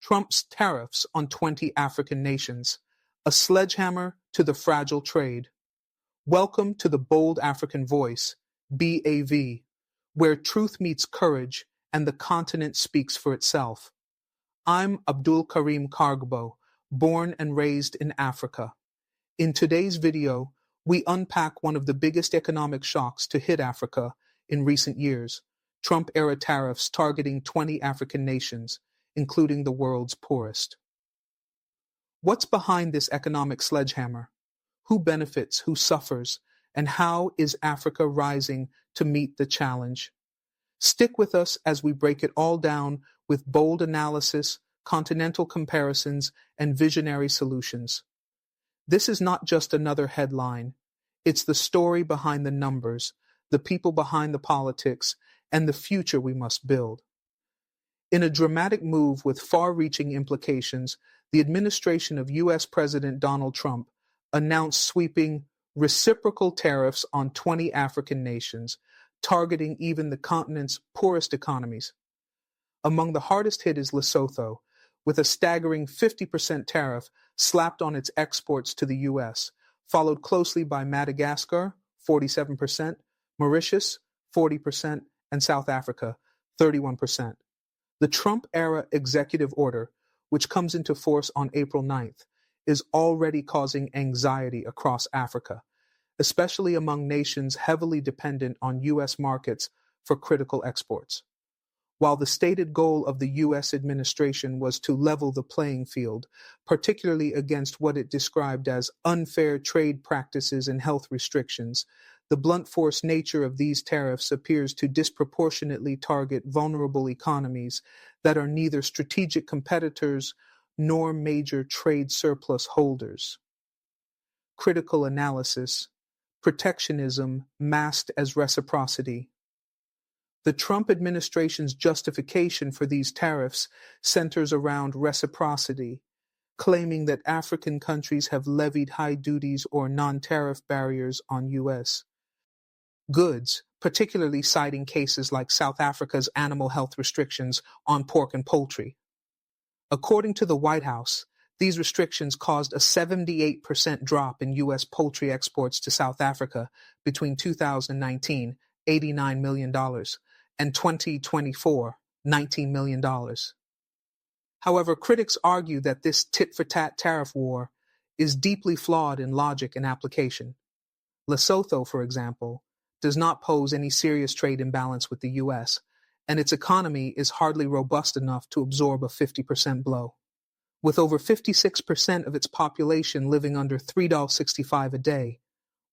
Trump's tariffs on 20 African nations, a sledgehammer to the fragile trade. Welcome to the Bold African Voice, BAV, where truth meets courage and the continent speaks for itself. I'm Abdul Karim Kargbo, born and raised in Africa. In today's video, we unpack one of the biggest economic shocks to hit Africa in recent years, Trump-era tariffs targeting 20 African nations, including the world's poorest. What's behind this economic sledgehammer? Who benefits, who suffers, and how is Africa rising to meet the challenge? Stick with us as we break it all down with bold analysis, continental comparisons, and visionary solutions. This is not just another headline. It's the story behind the numbers, the people behind the politics, and the future we must build. In a dramatic move with far-reaching implications, the administration of U.S. President Donald Trump announced sweeping reciprocal tariffs on 20 African nations, targeting even the continent's poorest economies. Among the hardest hit is Lesotho, with a staggering 50% tariff slapped on its exports to the U.S., followed closely by Madagascar, 47%, Mauritius, 40%, and South Africa, 31%. The Trump-era executive order, which comes into force on April 9th, is already causing anxiety across Africa, especially among nations heavily dependent on U.S. markets for critical exports. While the stated goal of the U.S. administration was to level the playing field, particularly against what it described as unfair trade practices and health restrictions, the blunt force nature of these tariffs appears to disproportionately target vulnerable economies that are neither strategic competitors nor major trade surplus holders. Critical analysis: protectionism masked as reciprocity. The Trump administration's justification for these tariffs centers around reciprocity, claiming that African countries have levied high duties or non-tariff barriers on U.S. goods, particularly citing cases like South Africa's animal health restrictions on pork and poultry. According to the White House, these restrictions caused a 78% drop in U.S. poultry exports to South Africa between 2019, $89 million, and 2024, $19 million. However, critics argue that this tit-for-tat tariff war is deeply flawed in logic and application. Lesotho, for example, does not pose any serious trade imbalance with the U.S., and its economy is hardly robust enough to absorb a 50% blow. With over 56% of its population living under $3.65 a day,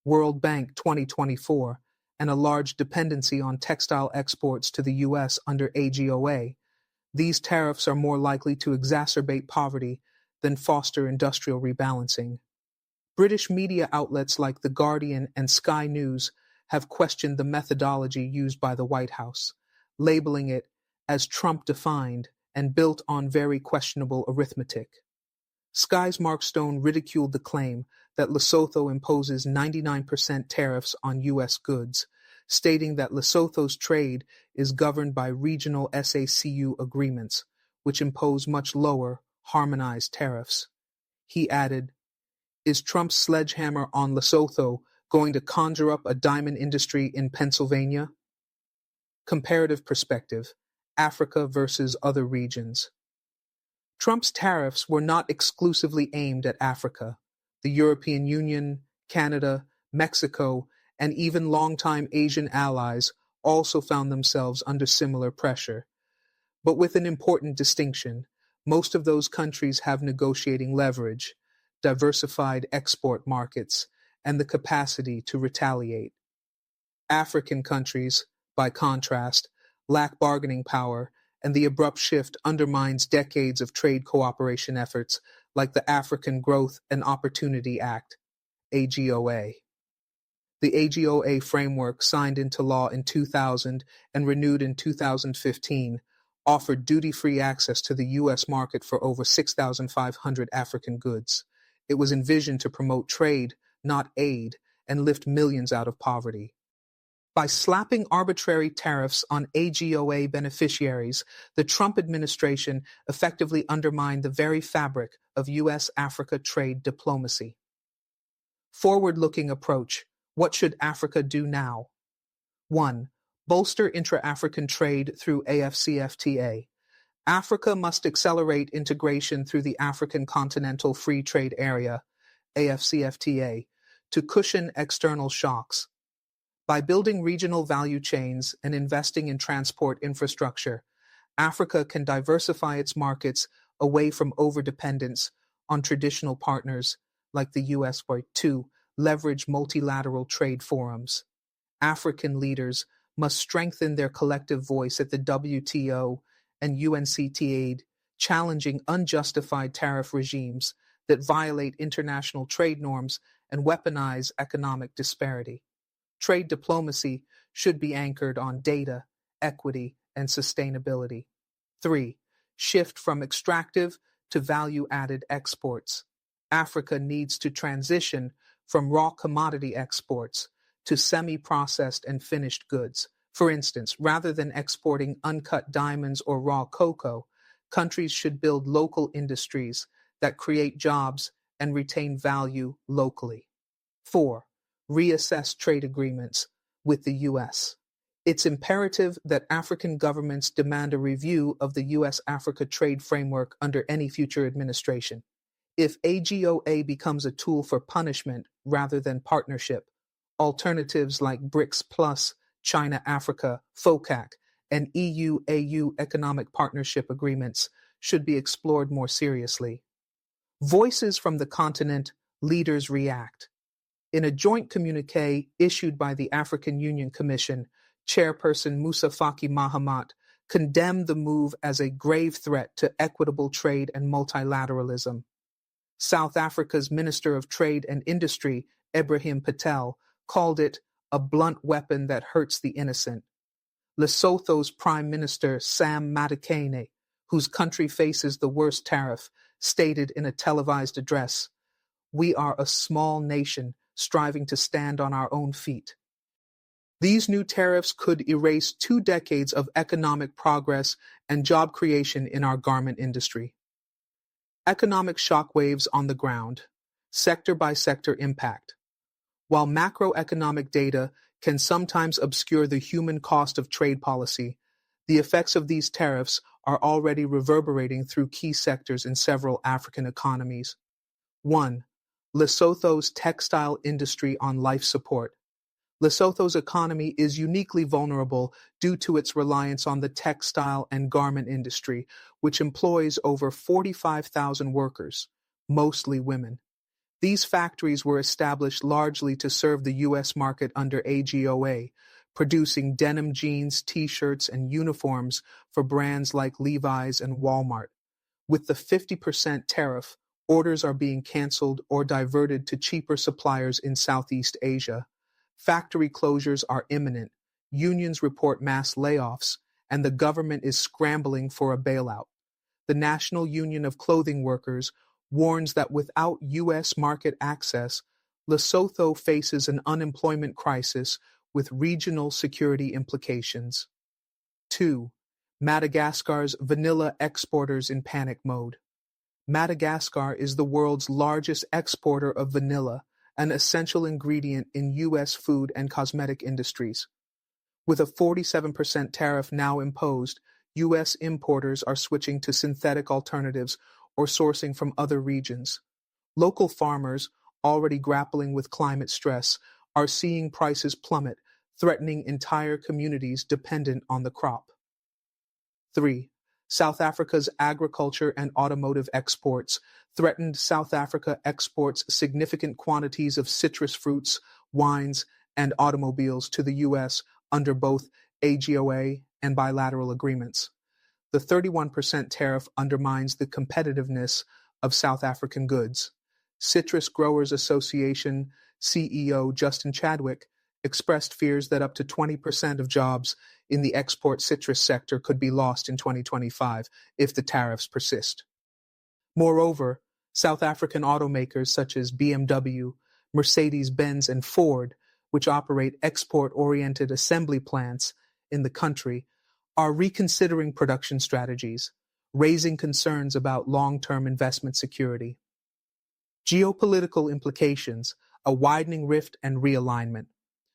World Bank 2024, and a large dependency on textile exports to the U.S. under AGOA, these tariffs are more likely to exacerbate poverty than foster industrial rebalancing. British media outlets like The Guardian and Sky News have questioned the methodology used by the White House, labeling it as Trump-defined and built on very questionable arithmetic. Sky's Mark Stone ridiculed the claim that Lesotho imposes 99% tariffs on U.S. goods, stating that Lesotho's trade is governed by regional SACU agreements, which impose much lower, harmonized tariffs. He added, "Is Trump's sledgehammer on Lesotho going to conjure up a diamond industry in Pennsylvania?" Comparative perspective: Africa versus other regions. Trump's tariffs were not exclusively aimed at Africa. The European Union, Canada, Mexico, and even longtime Asian allies also found themselves under similar pressure. But with an important distinction: most of those countries have negotiating leverage, diversified export markets, and the capacity to retaliate. African countries, by contrast, lack bargaining power, and the abrupt shift undermines decades of trade cooperation efforts like the African Growth and Opportunity Act, AGOA. The AGOA framework, signed into law in 2000 and renewed in 2015, offered duty-free access to the U.S. market for over 6,500 African goods. It was envisioned to promote trade, not aid, and lift millions out of poverty. By slapping arbitrary tariffs on AGOA beneficiaries, the Trump administration effectively undermined the very fabric of U.S.-Africa trade diplomacy. Forward-looking approach. What should Africa do now? 1. Bolster intra-African trade through AfCFTA. Africa must accelerate integration through the African Continental Free Trade Area, AfCFTA, to cushion external shocks. By building regional value chains and investing in transport infrastructure, Africa can diversify its markets away from overdependence on traditional partners like the US. 2. Leverage multilateral trade forums. African leaders must strengthen their collective voice at the WTO and UNCTAD, challenging unjustified tariff regimes that violate international trade norms and weaponize economic disparity. Trade diplomacy should be anchored on data, equity, and sustainability. 3. Shift from extractive to value-added exports. Africa needs to transition from raw commodity exports to semi-processed and finished goods. For instance, rather than exporting uncut diamonds or raw cocoa, countries should build local industries that create jobs and retain value locally. 4. Reassess trade agreements with the U.S. It's imperative that African governments demand a review of the U.S.-Africa trade framework under any future administration. If AGOA becomes a tool for punishment rather than partnership, alternatives like BRICS Plus, China-Africa, FOCAC, and EU-AU economic partnership agreements should be explored more seriously. Voices from the continent, leaders react. In a joint communiqué issued by the African Union Commission, Chairperson Moussa Faki Mahamat condemned the move as a grave threat to equitable trade and multilateralism. South Africa's Minister of Trade and Industry, Ibrahim Patel, called it a blunt weapon that hurts the innocent. Lesotho's Prime Minister, Sam Madagascar, whose country faces the worst tariff, stated in a televised address, "We are a small nation striving to stand on our own feet." These new tariffs could erase 2 decades of economic progress and job creation in our garment industry. Economic shockwaves on the ground, sector-by-sector impact. While macroeconomic data can sometimes obscure the human cost of trade policy, the effects of these tariffs are already reverberating through key sectors in several African economies. 1. Lesotho's textile industry on life support. Lesotho's economy is uniquely vulnerable due to its reliance on the textile and garment industry, which employs over 45,000 workers, mostly women. These factories were established largely to serve the U.S. market under AGOA, producing denim jeans, t-shirts, and uniforms for brands like Levi's and Walmart. With the 50% tariff, orders are being canceled or diverted to cheaper suppliers in Southeast Asia. Factory closures are imminent, unions report mass layoffs, and the government is scrambling for a bailout. The National Union of Clothing Workers warns that without U.S. market access, Lesotho faces an unemployment crisis with regional security implications. 2. Madagascar's vanilla exporters in panic mode. Madagascar is the world's largest exporter of vanilla, an essential ingredient in U.S. food and cosmetic industries. With a 47% tariff now imposed, U.S. importers are switching to synthetic alternatives or sourcing from other regions. Local farmers, already grappling with climate stress, are seeing prices plummet, threatening entire communities dependent on the crop. 3. South Africa's agriculture and automotive exports. Threatened South Africa exports significant quantities of citrus fruits, wines, and automobiles to the U.S. under both AGOA and bilateral agreements. The 31% tariff undermines the competitiveness of South African goods. Citrus Growers Association CEO Justin Chadwick expressed fears that up to 20% of jobs in the export citrus sector could be lost in 2025 if the tariffs persist. Moreover, South African automakers such as BMW, Mercedes-Benz, and Ford which operate export-oriented assembly plants in the country, are reconsidering production strategies, raising concerns about long-term investment security. Geopolitical implications, a widening rift and realignment.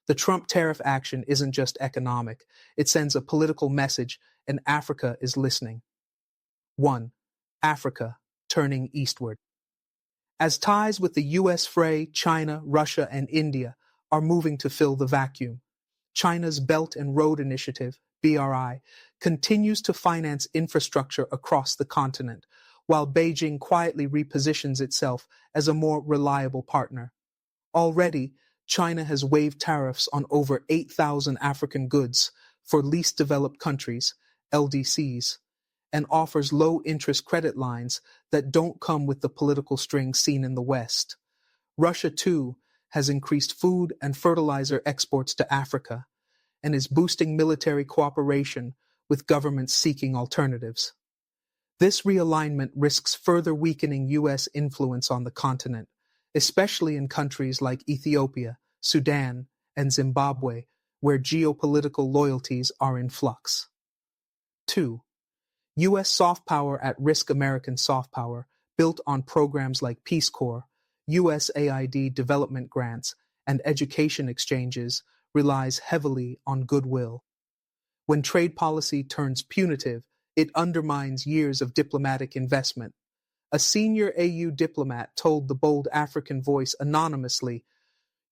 The Trump tariff action isn't just economic, it sends a political message, and Africa is listening. 1. Africa, turning eastward. As ties with the US fray, China, Russia, and India are moving to fill the vacuum, China's Belt and Road Initiative, BRI, continues to finance infrastructure across the continent, while Beijing quietly repositions itself as a more reliable partner. Already, China has waived tariffs on over 8,000 African goods for least developed countries, LDCs, and offers low-interest credit lines that don't come with the political strings seen in the West. Russia, too, has increased food and fertilizer exports to Africa and is boosting military cooperation with governments seeking alternatives. This realignment risks further weakening U.S. influence on the continent, especially in countries like Ethiopia, Sudan, and Zimbabwe, where geopolitical loyalties are in flux. 2. U.S. soft power at risk. American soft power, built on programs like Peace Corps, USAID development grants, and education exchanges, relies heavily on goodwill. When trade policy turns punitive, it undermines years of diplomatic investment. A senior AU diplomat told the Bold African Voice anonymously,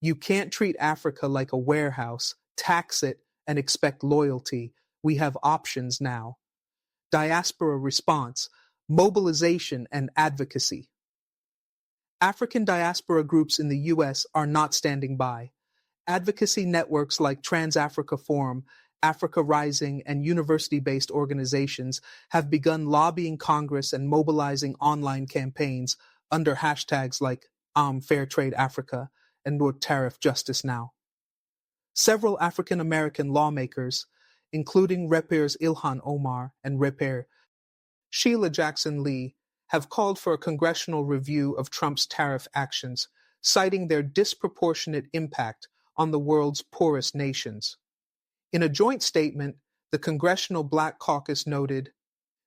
"You can't treat Africa like a warehouse, tax it, and expect loyalty. We have options now." Diaspora response, mobilization and advocacy. African diaspora groups in the U.S. are not standing by. Advocacy networks like Trans-Africa Forum, Africa Rising, and university-based organizations have begun lobbying Congress and mobilizing online campaigns under hashtags like Fair Trade Africa and Tariff Justice Now. Several African American lawmakers, including Repair's Ilhan Omar and Repair Sheila Jackson Lee, have called for a congressional review of Trump's tariff actions, citing their disproportionate impact on the world's poorest nations. In a joint statement, the Congressional Black Caucus noted,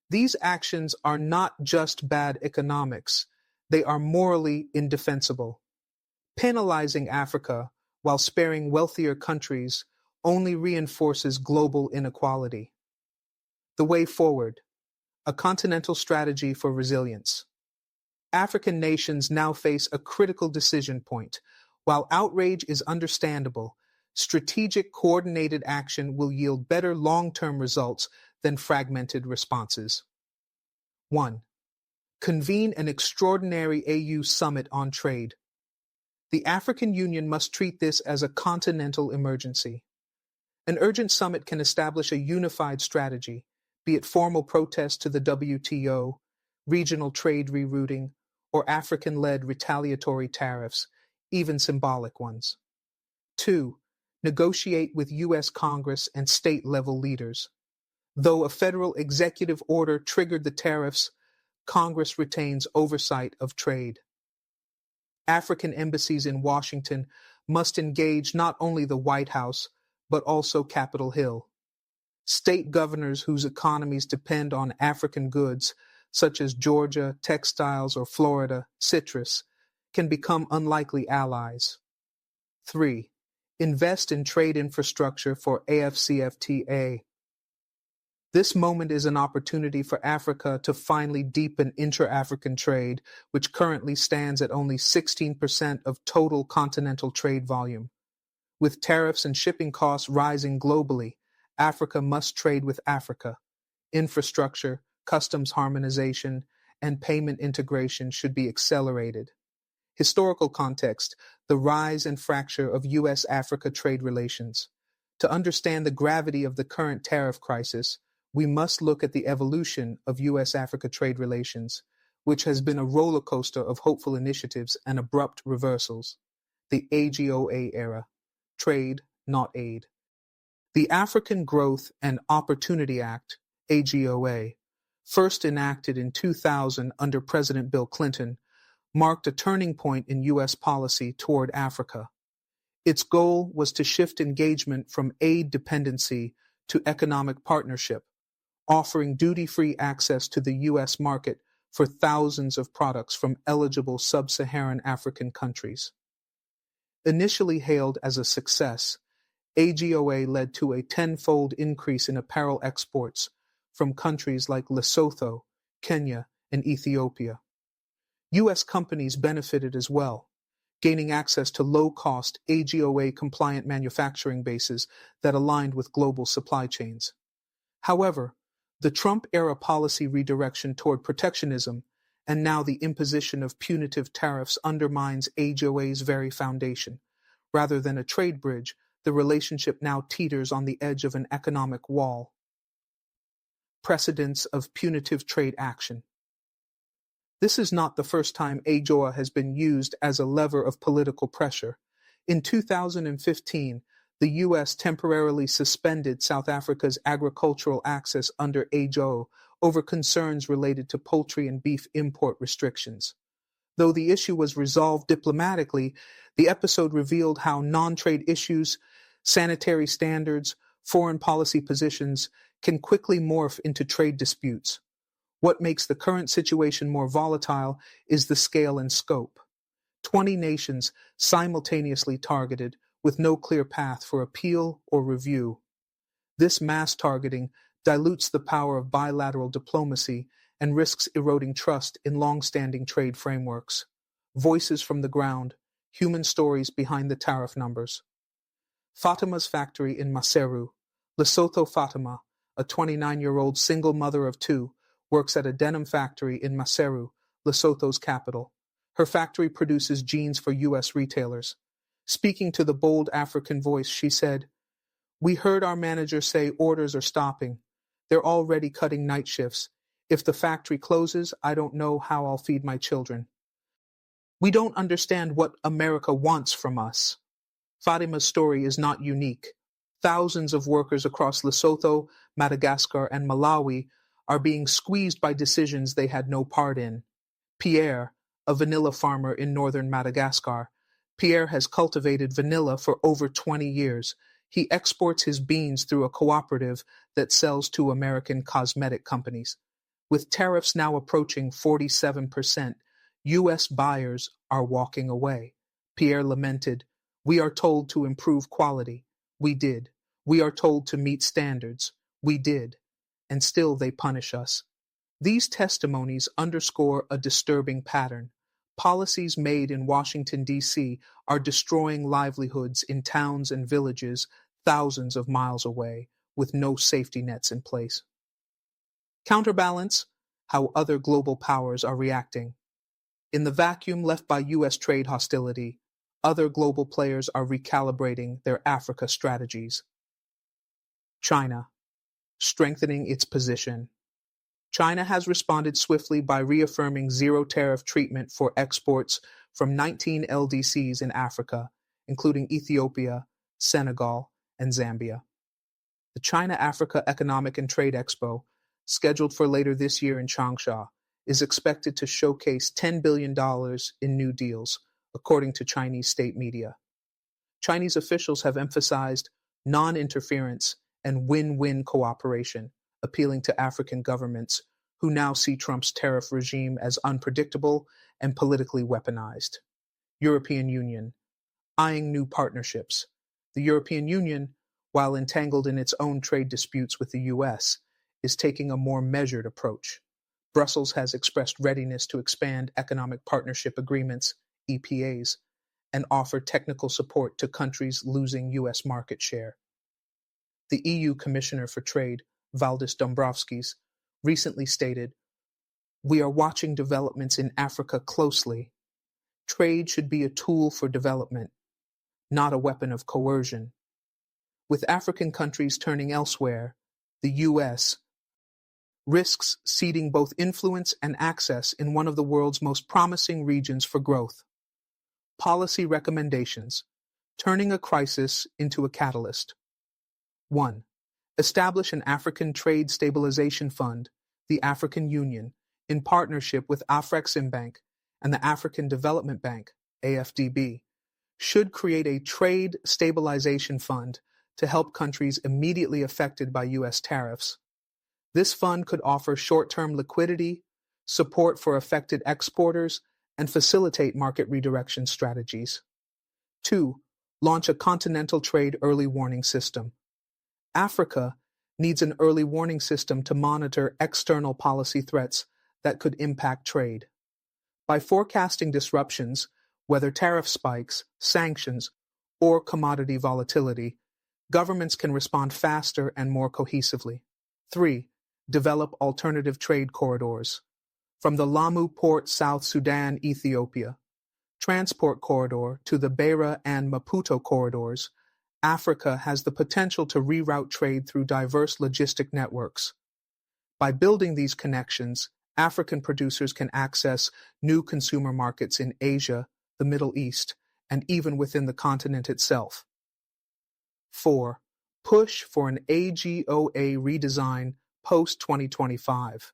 "These actions are not just bad economics, they are morally indefensible. Penalizing Africa while sparing wealthier countries only reinforces global inequality." The way forward, a continental strategy for resilience. African nations now face a critical decision point. While outrage is understandable, strategic coordinated action will yield better long-term results than fragmented responses. 1. Convene an extraordinary AU summit on trade. The African Union must treat this as a continental emergency. An urgent summit can establish a unified strategy, be it formal protest to the WTO, regional trade rerouting, or African-led retaliatory tariffs, even symbolic ones. 2. Negotiate with U.S. Congress and state-level leaders. Though a federal executive order triggered the tariffs, Congress retains oversight of trade. African embassies in Washington must engage not only the White House, but also Capitol Hill. State governors whose economies depend on African goods, such as Georgia, textiles, or Florida, citrus, can become unlikely allies. 3. Invest in trade infrastructure for AfCFTA. This moment is an opportunity for Africa to finally deepen intra-African trade, which currently stands at only 16% of total continental trade volume. With tariffs and shipping costs rising globally, Africa must trade with Africa. Infrastructure, customs harmonization, and payment integration should be accelerated. Historical context, the rise and fracture of U.S.-Africa trade relations. To understand the gravity of the current tariff crisis, we must look at the evolution of U.S.-Africa trade relations, which has been a roller coaster of hopeful initiatives and abrupt reversals. The AGOA era. Trade, not aid. The African Growth and Opportunity Act, AGOA, first enacted in 2000 under President Bill Clinton, marked a turning point in U.S. policy toward Africa. Its goal was to shift engagement from aid dependency to economic partnership, offering duty-free access to the U.S. market for thousands of products from eligible sub-Saharan African countries. Initially hailed as a success, AGOA led to a tenfold increase in apparel exports from countries like Lesotho, Kenya, and Ethiopia. U.S. companies benefited as well, gaining access to low-cost AGOA-compliant manufacturing bases that aligned with global supply chains. However, the Trump-era policy redirection toward protectionism and now the imposition of punitive tariffs undermines AGOA's very foundation. Rather than a trade bridge, the relationship now teeters on the edge of an economic wall. Precedents of punitive trade action. This is not the first time AGOA has been used as a lever of political pressure. In 2015, the U.S. temporarily suspended South Africa's agricultural access under AGOA over concerns related to poultry and beef import restrictions. Though the issue was resolved diplomatically, the episode revealed how non-trade issues, sanitary standards, foreign policy positions can quickly morph into trade disputes. What makes the current situation more volatile is the scale and scope. 20 nations simultaneously targeted with no clear path for appeal or review. This mass targeting dilutes the power of bilateral diplomacy and risks eroding trust in long-standing trade frameworks. Voices from the ground, human stories behind the tariff numbers. Fatima's factory in Maseru. Lesotho Fatima, a 29-year-old single mother of two, works at a denim factory in Maseru, Lesotho's capital. Her factory produces jeans for U.S. retailers. Speaking to the Bold African Voice, she said, "We heard our manager say orders are stopping. They're already cutting night shifts. If the factory closes, I don't know how I'll feed my children. We don't understand what America wants from us." Fatima's story is not unique. Thousands of workers across Lesotho, Madagascar, and Malawi are being squeezed by decisions they had no part in. Pierre, a vanilla farmer in northern Madagascar. Pierre has cultivated vanilla for over 20 years. He exports his beans through a cooperative that sells to American cosmetic companies. With tariffs now approaching 47%, U.S. buyers are walking away. Pierre lamented, "We are told to improve quality. We did. We are told to meet standards. We did. And still they punish us." These testimonies underscore a disturbing pattern. Policies made in Washington, D.C. are destroying livelihoods in towns and villages thousands of miles away with no safety nets in place. Counterbalance, how other global powers are reacting. In the vacuum left by U.S. trade hostility, other global players are recalibrating their Africa strategies. China, strengthening its position. China has responded swiftly by reaffirming zero-tariff treatment for exports from 19 LDCs in Africa, including Ethiopia, Senegal, and Zambia. The China-Africa Economic and Trade Expo, scheduled for later this year in Changsha, is expected to showcase $10 billion in new deals, according to Chinese state media. Chinese officials have emphasized non-interference and win-win cooperation, appealing to African governments who now see Trump's tariff regime as unpredictable and politically weaponized. European Union, eyeing new partnerships. The European Union, while entangled in its own trade disputes with the U.S., is taking a more measured approach. Brussels has expressed readiness to expand economic partnership agreements, EPAs, and offer technical support to countries losing U.S. market share. The EU Commissioner for Trade, Valdis Dombrovskis, recently stated, "We are watching developments in Africa closely. Trade should be a tool for development, not a weapon of coercion." With African countries turning elsewhere, the U.S. risks ceding both influence and access in one of the world's most promising regions for growth. Policy recommendations, turning a crisis into a catalyst. 1. Establish an African Trade Stabilization Fund, the African Union, in partnership with AfCFTA and the African Development Bank, AfDB, should create a trade stabilization fund to help countries immediately affected by U.S. tariffs. This fund could offer short-term liquidity, support for affected exporters, and facilitate market redirection strategies. 2. Launch a continental trade early warning system. Africa needs an early warning system to monitor external policy threats that could impact trade. By forecasting disruptions, whether tariff spikes, sanctions, or commodity volatility, governments can respond faster and more cohesively. 3. Develop alternative trade corridors. From the Lamu Port, South Sudan, Ethiopia, transport corridor to the Beira and Maputo corridors, Africa has the potential to reroute trade through diverse logistic networks. By building these connections, African producers can access new consumer markets in Asia, the Middle East, and even within the continent itself. 4. Push for an AGOA redesign post-2025.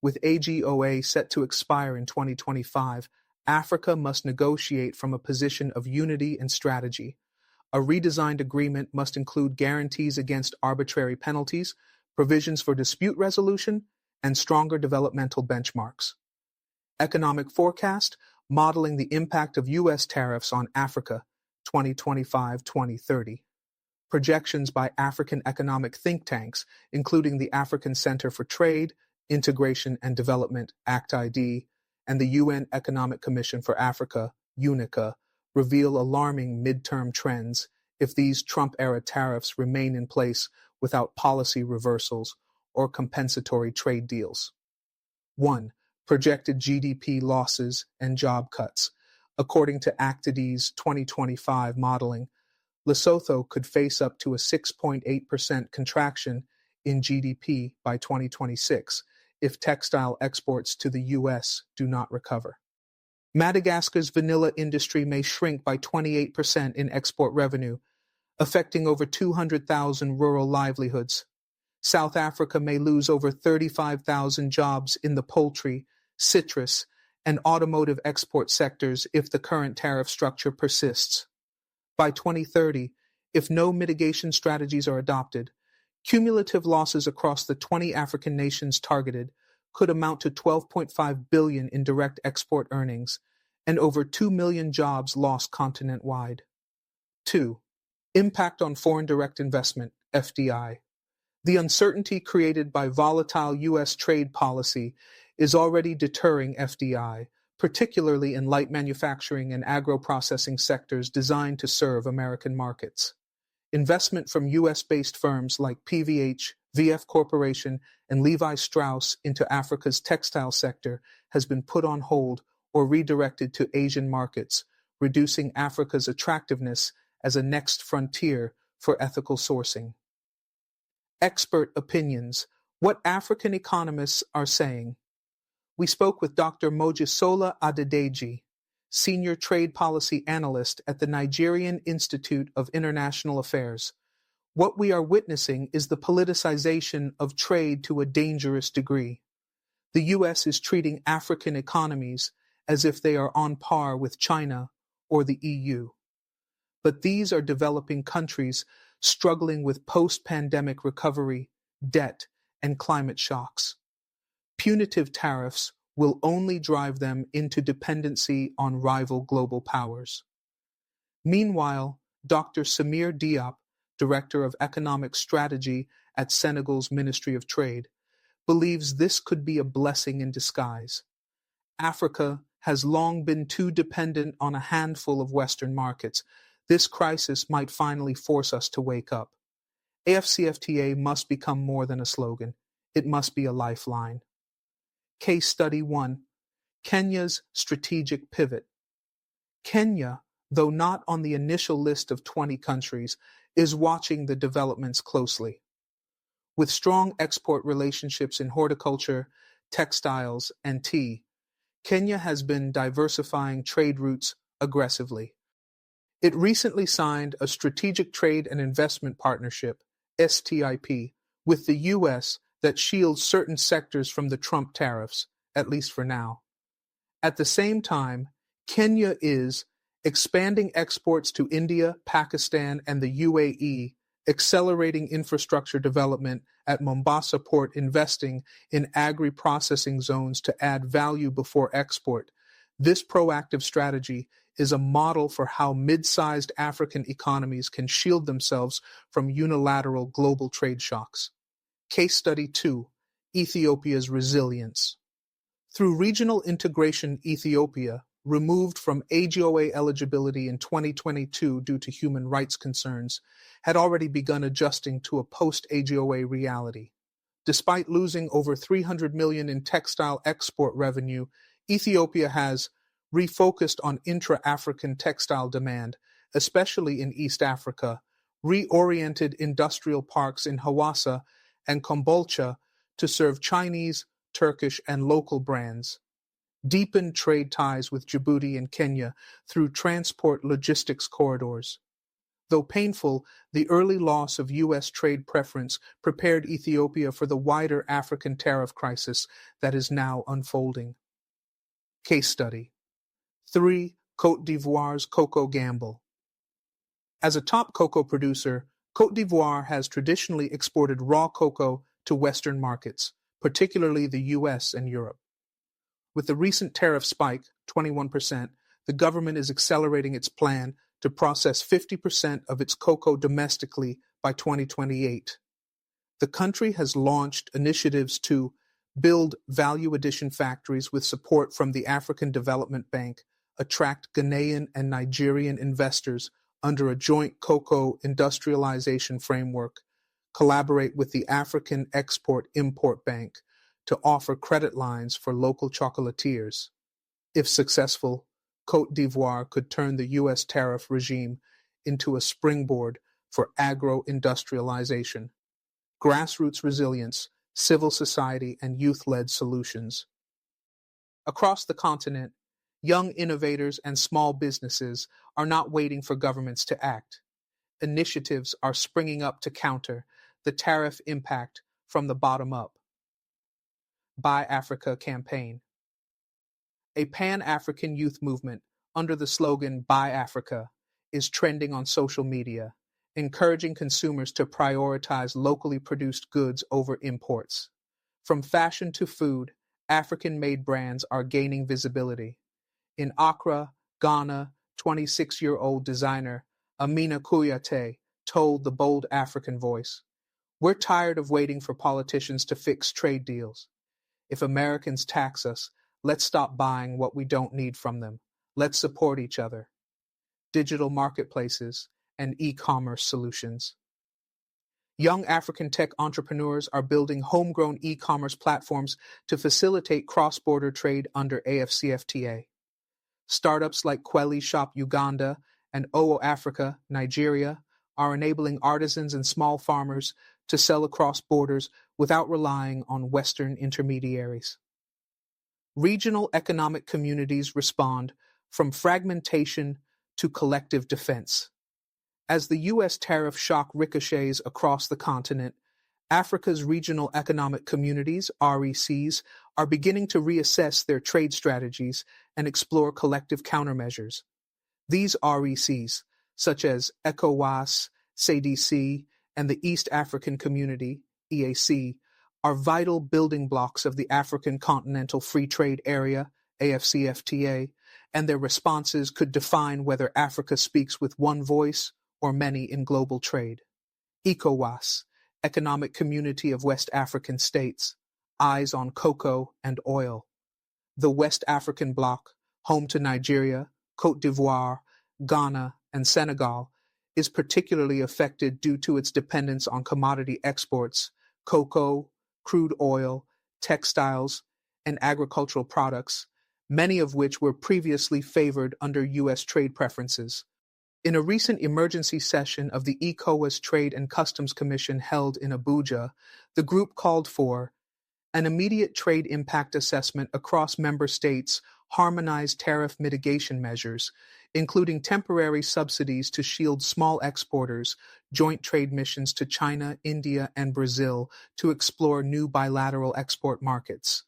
With AGOA set to expire in 2025, Africa must negotiate from a position of unity and strategy. A redesigned agreement must include guarantees against arbitrary penalties, provisions for dispute resolution, and stronger developmental benchmarks. Economic forecast, modeling the impact of U.S. tariffs on Africa, 2025-2030. Projections by African economic think tanks, including the African Center for Trade, Integration and Development, ACT-ID, and the UN Economic Commission for Africa, UNICA, reveal alarming midterm trends if these Trump-era tariffs remain in place without policy reversals or compensatory trade deals. 1. Projected GDP losses and job cuts. According to ACT-ID's 2025 modeling, Lesotho could face up to a 6.8% contraction in GDP by 2026 if textile exports to the U.S. do not recover. Madagascar's vanilla industry may shrink by 28% in export revenue, affecting over 200,000 rural livelihoods. South Africa may lose over 35,000 jobs in the poultry, citrus, and automotive export sectors if the current tariff structure persists. By 2030, if no mitigation strategies are adopted, cumulative losses across the 20 African nations targeted could amount to $12.5 billion in direct export earnings and over 2 million jobs lost continent-wide. 2. Impact on foreign direct investment, FDI. The uncertainty created by volatile U.S. trade policy is already deterring FDI, particularly in light manufacturing and agro-processing sectors designed to serve American markets. Investment from U.S.-based firms like PVH, VF Corporation, and Levi Strauss into Africa's textile sector has been put on hold or redirected to Asian markets, reducing Africa's attractiveness as a next frontier for ethical sourcing. Expert opinions. What African economists are saying. We spoke with Dr. Mojisola Adedeji, Senior Trade Policy Analyst at the Nigerian Institute of International Affairs. What we are witnessing is the politicization of trade to a dangerous degree. The U.S. is treating African economies as if they are on par with China or the EU. But these are developing countries struggling with post-pandemic recovery, debt, and climate shocks. Punitive tariffs will only drive them into dependency on rival global powers. Meanwhile, Dr. Samir Diop, Director of Economic Strategy at Senegal's Ministry of Trade, believes this could be a blessing in disguise. Africa has long been too dependent on a handful of Western markets. This crisis might finally force us to wake up. AfCFTA must become more than a slogan. It must be a lifeline. Case Study 1. Kenya's Strategic Pivot. Kenya, though not on the initial list of 20 countries, is watching the developments closely. With strong export relationships in horticulture, textiles, and tea, Kenya has been diversifying trade routes aggressively. It recently signed a Strategic Trade and Investment Partnership, STIP, with the U.S. that shields certain sectors from the Trump tariffs, at least for now. At the same time, Kenya is, expanding exports to India, Pakistan, and the UAE, accelerating infrastructure development at Mombasa port, investing in agri-processing zones to add value before export. This proactive strategy is a model for how mid-sized African economies can shield themselves from unilateral global trade shocks. Case Study 2: Ethiopia's Resilience. Through regional integration, Ethiopia, removed from AGOA eligibility in 2022 due to human rights concerns, had already begun adjusting to a post-AGOA reality. Despite losing over $300 million in textile export revenue, Ethiopia has refocused on intra-African textile demand, especially in East Africa, reoriented industrial parks in Hawassa and Kombolcha to serve Chinese, Turkish, and local brands, deepened trade ties with Djibouti and Kenya through transport logistics corridors. Though painful, the early loss of U.S. trade preference prepared Ethiopia for the wider African tariff crisis that is now unfolding. Case Study 3: Côte d'Ivoire's Cocoa Gamble. As a top cocoa producer, Côte d'Ivoire has traditionally exported raw cocoa to Western markets, particularly the U.S. and Europe. With the recent tariff spike, 21%, the government is accelerating its plan to process 50% of its cocoa domestically by 2028. The country has launched initiatives to build value addition factories with support from the African Development Bank, attract Ghanaian and Nigerian investors under a joint cocoa industrialization framework, collaborate with the African Export-Import Bank to offer credit lines for local chocolatiers. If successful, Côte d'Ivoire could turn the U.S. tariff regime into a springboard for agro-industrialization, grassroots resilience, civil society, and youth-led solutions. Across the continent, young innovators and small businesses are not waiting for governments to act. Initiatives are springing up to counter the tariff impact from the bottom up. Buy Africa campaign. A Pan-African youth movement under the slogan Buy Africa is trending on social media, encouraging consumers to prioritize locally produced goods over imports. From fashion to food, African-made brands are gaining visibility. In Accra, Ghana, 26-year-old designer Amina Kouyaté told the Bold African Voice, "We're tired of waiting for politicians to fix trade deals. If Americans tax us, let's stop buying what we don't need from them. Let's support each other." Digital marketplaces and e-commerce solutions. Young African tech entrepreneurs are building homegrown e-commerce platforms to facilitate cross-border trade under AfCFTA. Startups like Kweli Shop Uganda and OO Africa, Nigeria, are enabling artisans and small farmers to sell across borders without relying on Western intermediaries. Regional economic communities respond from fragmentation to collective defense. As the U.S. tariff shock ricochets across the continent, Africa's regional economic communities, RECs, are beginning to reassess their trade strategies and explore collective countermeasures. These RECs, such as ECOWAS, SADC, and the East African Community, EAC, are vital building blocks of the African Continental Free Trade Area, AfCFTA, and their responses could define whether Africa speaks with one voice or many in global trade. ECOWAS, Economic Community of West African States, eyes on cocoa and oil. The West African Bloc, home to Nigeria, Côte d'Ivoire, Ghana, and Senegal, is particularly affected due to its dependence on commodity exports, cocoa, crude oil, textiles, and agricultural products, many of which were previously favored under U.S. trade preferences. In a recent emergency session of the ECOWAS Trade and Customs Commission held in Abuja, the group called for an immediate trade impact assessment across member states, harmonized tariff mitigation measures, including temporary subsidies to shield small exporters, joint trade missions to China, India, and Brazil to explore new bilateral export markets.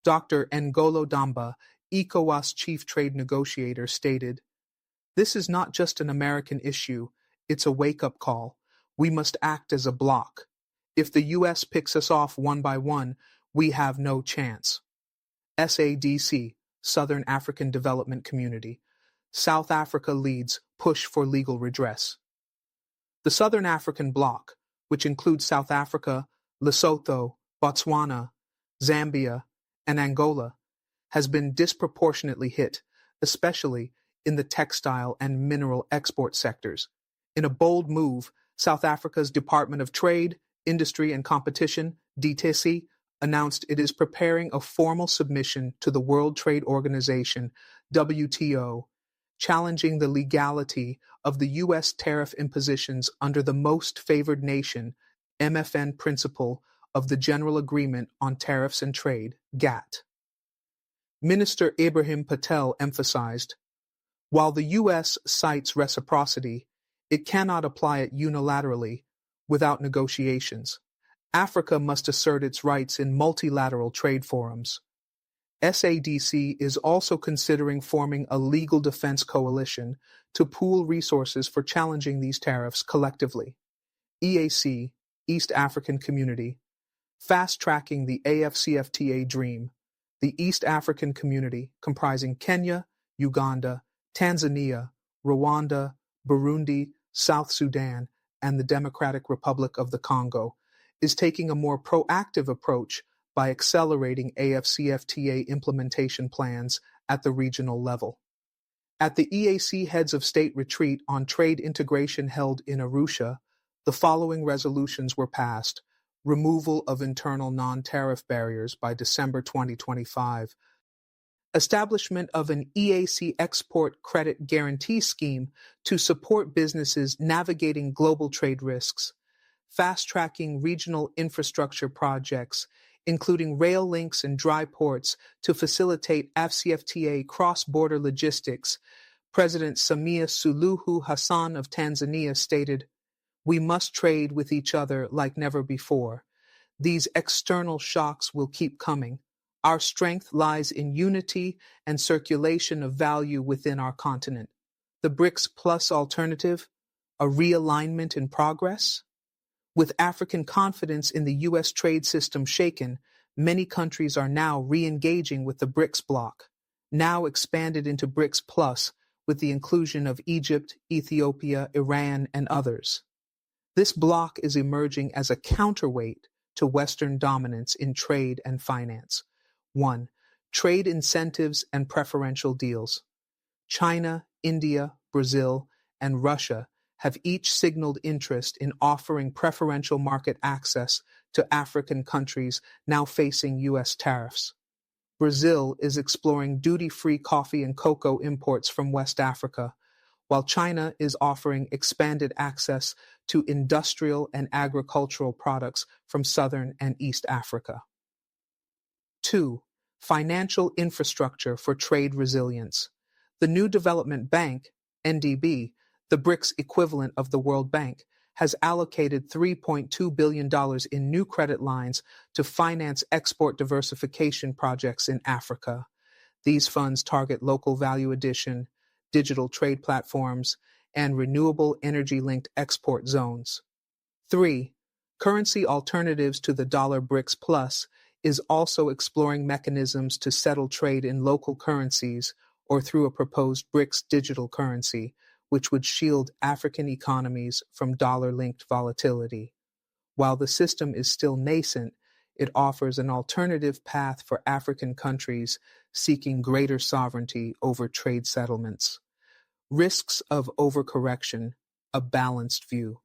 Dr. N'Golo Damba, ECOWAS chief trade negotiator, stated, This is not just an American issue, it's a wake-up call. We must act as a bloc. If the U.S. picks us off one by one, we have no chance. SADC, Southern African Development Community. South Africa leads push for legal redress. The Southern African Bloc, which includes South Africa, Lesotho, Botswana, Zambia, and Angola, has been disproportionately hit, especially in the textile and mineral export sectors. In a bold move, South Africa's Department of Trade, Industry and Competition, DTC, announced it is preparing a formal submission to the World Trade Organization, WTO, challenging the legality of the U.S. tariff impositions under the Most Favored Nation, MFN principle of the General Agreement on Tariffs and Trade, GATT. Minister Ibrahim Patel emphasized, while the U.S. cites reciprocity, it cannot apply it unilaterally without negotiations. Africa must assert its rights in multilateral trade forums. SADC is also considering forming a legal defense coalition to pool resources for challenging these tariffs collectively. EAC, East African Community, fast-tracking the AfCFTA dream. The East African Community, comprising Kenya, Uganda, Tanzania, Rwanda, Burundi, South Sudan, and the Democratic Republic of the Congo, is taking a more proactive approach by accelerating AfCFTA implementation plans at the regional level. At the EAC Heads of State Retreat on Trade Integration held in Arusha, the following resolutions were passed: removal of internal non-tariff barriers by December 2025, establishment of an EAC export credit guarantee scheme to support businesses navigating global trade risks, fast-tracking regional infrastructure projects, including rail links and dry ports to facilitate AfCFTA cross-border logistics. President Samia Suluhu Hassan of Tanzania stated, "We must trade with each other like never before. These external shocks will keep coming. Our strength lies in unity and circulation of value within our continent. The BRICS Plus alternative, a realignment in progress?" With African confidence in the U.S. trade system shaken, many countries are now re-engaging with the BRICS bloc, now expanded into BRICS Plus with the inclusion of Egypt, Ethiopia, Iran, and others. This bloc is emerging as a counterweight to Western dominance in trade and finance. 1. Trade incentives and preferential deals. China, India, Brazil, and Russia have each signaled interest in offering preferential market access to African countries now facing U.S. tariffs. Brazil is exploring duty-free coffee and cocoa imports from West Africa, while China is offering expanded access to industrial and agricultural products from Southern and East Africa. 2. Financial infrastructure for trade resilience. The New Development Bank, NDB, the BRICS equivalent of the World Bank, has allocated $3.2 billion in new credit lines to finance export diversification projects in Africa. These funds target local value addition, digital trade platforms, and renewable energy-linked export zones. 3. Currency alternatives to the dollar BRICS Plus is also exploring mechanisms to settle trade in local currencies or through a proposed BRICS digital currency, which would shield African economies from dollar-linked volatility. While the system is still nascent, it offers an alternative path for African countries seeking greater sovereignty over trade settlements. Risks of overcorrection, a balanced view.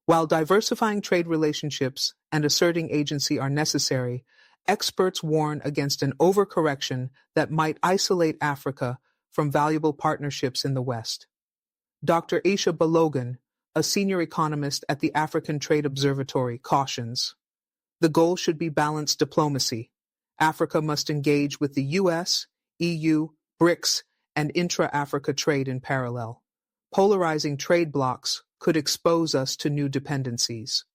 While diversifying trade relationships and asserting agency are necessary, experts warn against an overcorrection that might isolate Africa from valuable partnerships in the West. Dr. Aisha Balogun, a senior economist at the African Trade Observatory, cautions, the goal should be balanced diplomacy. Africa must engage with the U.S., EU, BRICS, and intra-Africa trade in parallel. Polarizing trade blocs could expose us to new dependencies.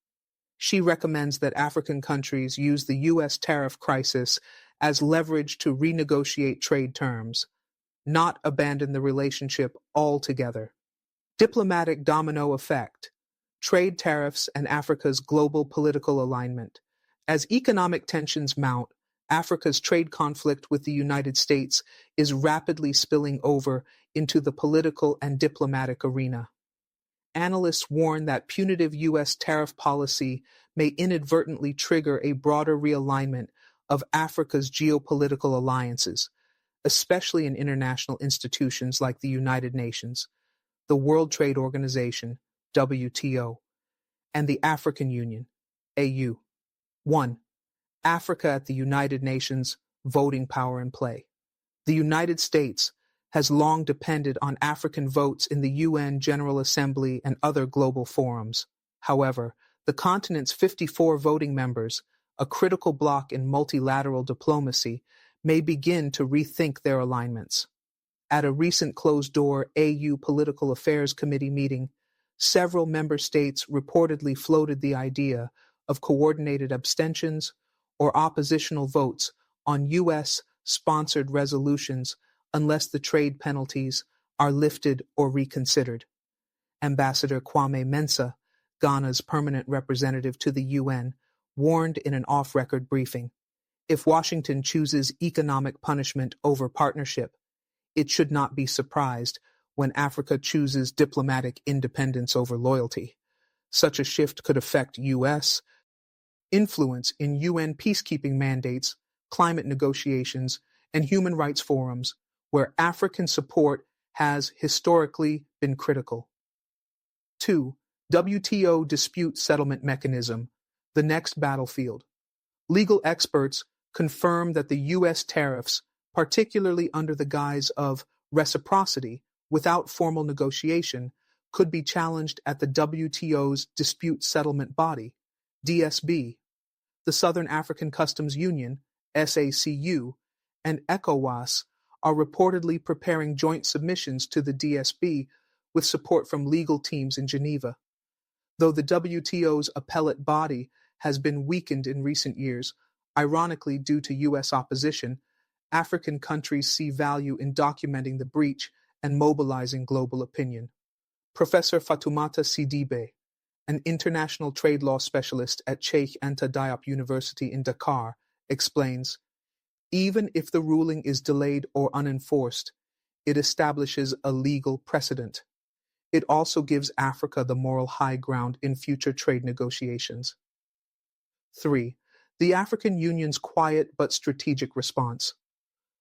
She recommends that African countries use the U.S. tariff crisis as leverage to renegotiate trade terms, not abandon the relationship altogether. Diplomatic domino effect, trade tariffs, and Africa's global political alignment. As economic tensions mount, Africa's trade conflict with the United States is rapidly spilling over into the political and diplomatic arena. Analysts warn that punitive U.S. tariff policy may inadvertently trigger a broader realignment of Africa's geopolitical alliances, especially in international institutions like the United Nations, the World Trade Organization, WTO, and the African Union, AU. 1. Africa at the United Nations, voting power and play. The United States has long depended on African votes in the UN General Assembly and other global forums. However, the continent's 54 voting members, a critical bloc in multilateral diplomacy, may begin to rethink their alignments. At a recent closed-door AU Political Affairs Committee meeting, several member states reportedly floated the idea of coordinated abstentions or oppositional votes on U.S.-sponsored resolutions unless the trade penalties are lifted or reconsidered. Ambassador Kwame Mensah, Ghana's permanent representative to the UN, warned in an off-record briefing, if Washington chooses economic punishment over partnership, it should not be surprised when Africa chooses diplomatic independence over loyalty. Such a shift could affect U.S. influence in UN peacekeeping mandates, climate negotiations, and human rights forums, where African support has historically been critical. 2. WTO dispute settlement mechanism, the next battlefield. Legal experts confirm that the U.S. tariffs, particularly under the guise of reciprocity without formal negotiation, could be challenged at the WTO's dispute settlement body, DSB. The Southern African Customs Union, SACU, and ECOWAS are reportedly preparing joint submissions to the DSB with support from legal teams in Geneva. Though the WTO's appellate body has been weakened in recent years, ironically due to U.S. opposition, African countries see value in documenting the breach and mobilizing global opinion. Professor Fatoumata Sidibe, an international trade law specialist at Cheikh Anta Diop University in Dakar, explains, even if the ruling is delayed or unenforced, it establishes a legal precedent. It also gives Africa the moral high ground in future trade negotiations. 3. The African Union's quiet but strategic response.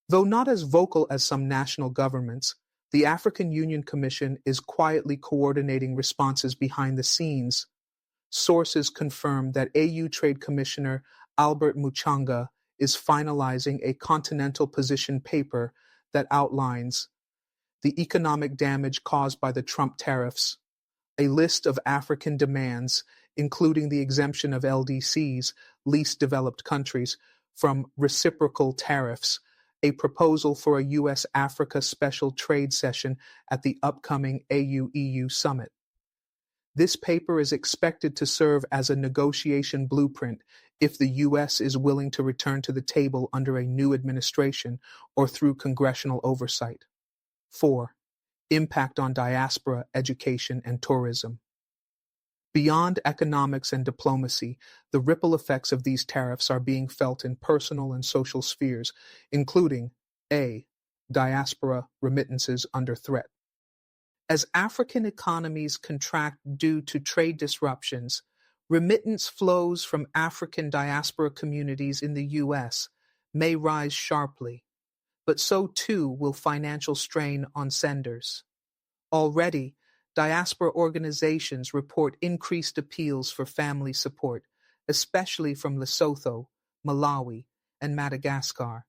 Though not as vocal as some national governments, the African Union Commission is quietly coordinating responses behind the scenes. Sources confirm that AU Trade Commissioner Albert Muchanga is finalizing a continental position paper that outlines the economic damage caused by the Trump tariffs, a list of African demands, including the exemption of LDCs, least developed countries, from reciprocal tariffs, a proposal for a U.S.-Africa special trade session at the upcoming AU-EU summit. This paper is expected to serve as a negotiation blueprint if the U.S. is willing to return to the table under a new administration or through congressional oversight. 4. Impact on diaspora, education, and tourism. Beyond economics and diplomacy, the ripple effects of these tariffs are being felt in personal and social spheres, including a. Diaspora remittances under threat. As African economies contract due to trade disruptions, remittance flows from African diaspora communities in the U.S. may rise sharply, but so too will financial strain on senders. Already, diaspora organizations report increased appeals for family support, especially from Lesotho, Malawi, and Madagascar.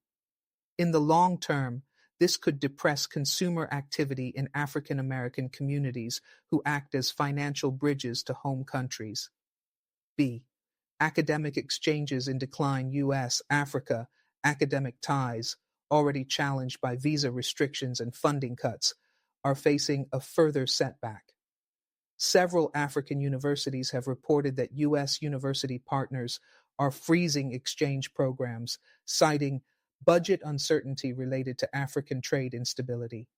In the long term, this could depress consumer activity in African American communities who act as financial bridges to home countries. B. Academic exchanges in decline. U.S.-Africa academic ties, already challenged by visa restrictions and funding cuts, are facing a further setback. Several African universities have reported that U.S. university partners are freezing exchange programs, citing Budget uncertainty related to African trade instability.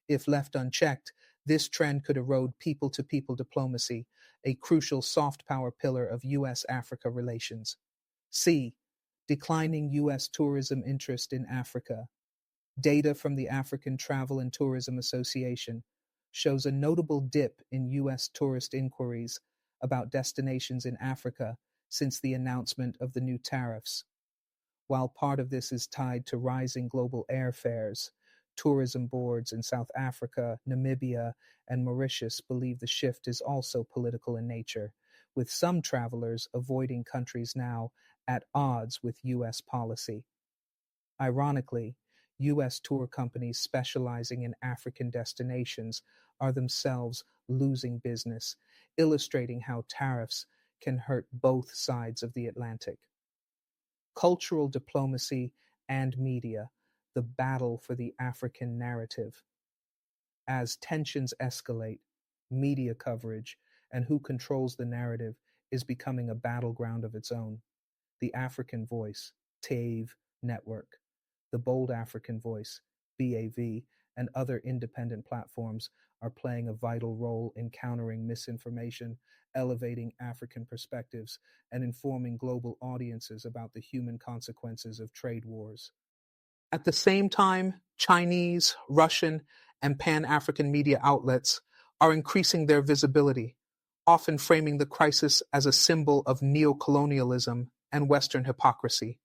If left unchecked, this trend could erode people-to-people diplomacy, a crucial soft power pillar of U.S.-Africa relations. C. Declining U.S. tourism interest in Africa. Data from the African Travel and Tourism Association shows a notable dip in U.S. tourist inquiries about destinations in Africa since the announcement of the new tariffs. While part of this is tied to rising global airfares, tourism boards in South Africa, Namibia, and Mauritius believe the shift is also political in nature, with some travelers avoiding countries now at odds with U.S. policy. Ironically, U.S. tour companies specializing in African destinations are themselves losing business, illustrating how tariffs can hurt both sides of the Atlantic. Cultural diplomacy and media, the battle for the African narrative. As tensions escalate, media coverage and who controls the narrative is becoming a battleground of its own. The African Voice, TAVE Network, the Bold African Voice, BAV, and other independent platforms are playing a vital role in countering misinformation, elevating African perspectives, and informing global audiences about the human consequences of trade wars. At the same time, Chinese, Russian, and Pan-African media outlets are increasing their visibility, often framing the crisis as a symbol of neocolonialism and Western hypocrisy.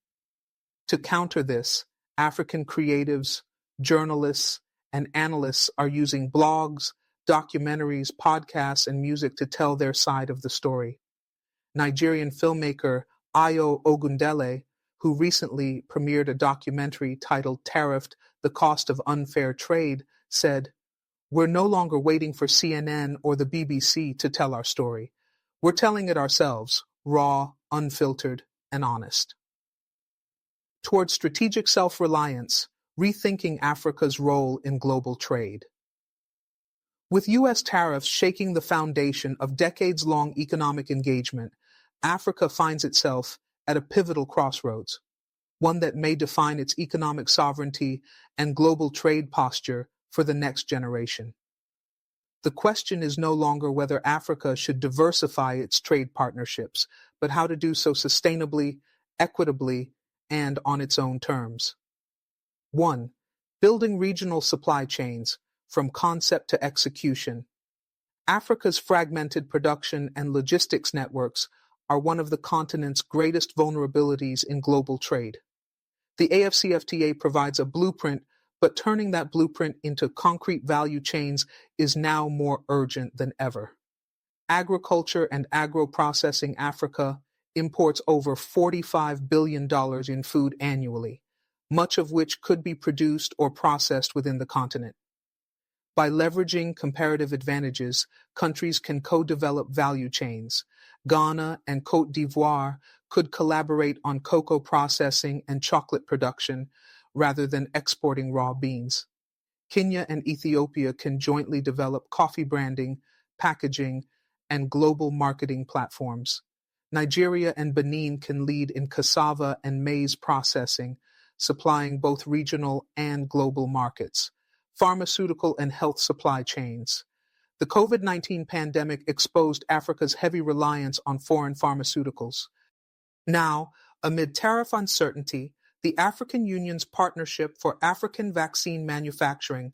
To counter this, African creatives, journalists, and analysts are using blogs, documentaries, podcasts, and music to tell their side of the story. Nigerian filmmaker Ayo Ogundele, who recently premiered a documentary titled Tariff, The Cost of Unfair Trade, said, "We're no longer waiting for CNN or the BBC to tell our story. We're telling it ourselves, raw, unfiltered, and honest." Towards strategic self-reliance, rethinking Africa's role in global trade. With U.S. tariffs shaking the foundation of decades-long economic engagement, Africa finds itself at a pivotal crossroads, one that may define its economic sovereignty and global trade posture for the next generation. The question is no longer whether Africa should diversify its trade partnerships, but how to do so sustainably, equitably, and on its own terms. 1. Building regional supply chains, from concept to execution. Africa's fragmented production and logistics networks are one of the continent's greatest vulnerabilities in global trade. The AfCFTA provides a blueprint, but turning that blueprint into concrete value chains is now more urgent than ever. Agriculture and agro-processing Africa imports over $45 billion in food annually, much of which could be produced or processed within the continent. By leveraging comparative advantages, countries can co-develop value chains. Ghana and Côte d'Ivoire could collaborate on cocoa processing and chocolate production rather than exporting raw beans. Kenya and Ethiopia can jointly develop coffee branding, packaging, and global marketing platforms. Nigeria and Benin can lead in cassava and maize processing, supplying both regional and global markets. Pharmaceutical and health supply chains. The COVID-19 pandemic exposed Africa's heavy reliance on foreign pharmaceuticals. Now, amid tariff uncertainty, the African Union's Partnership for African Vaccine Manufacturing,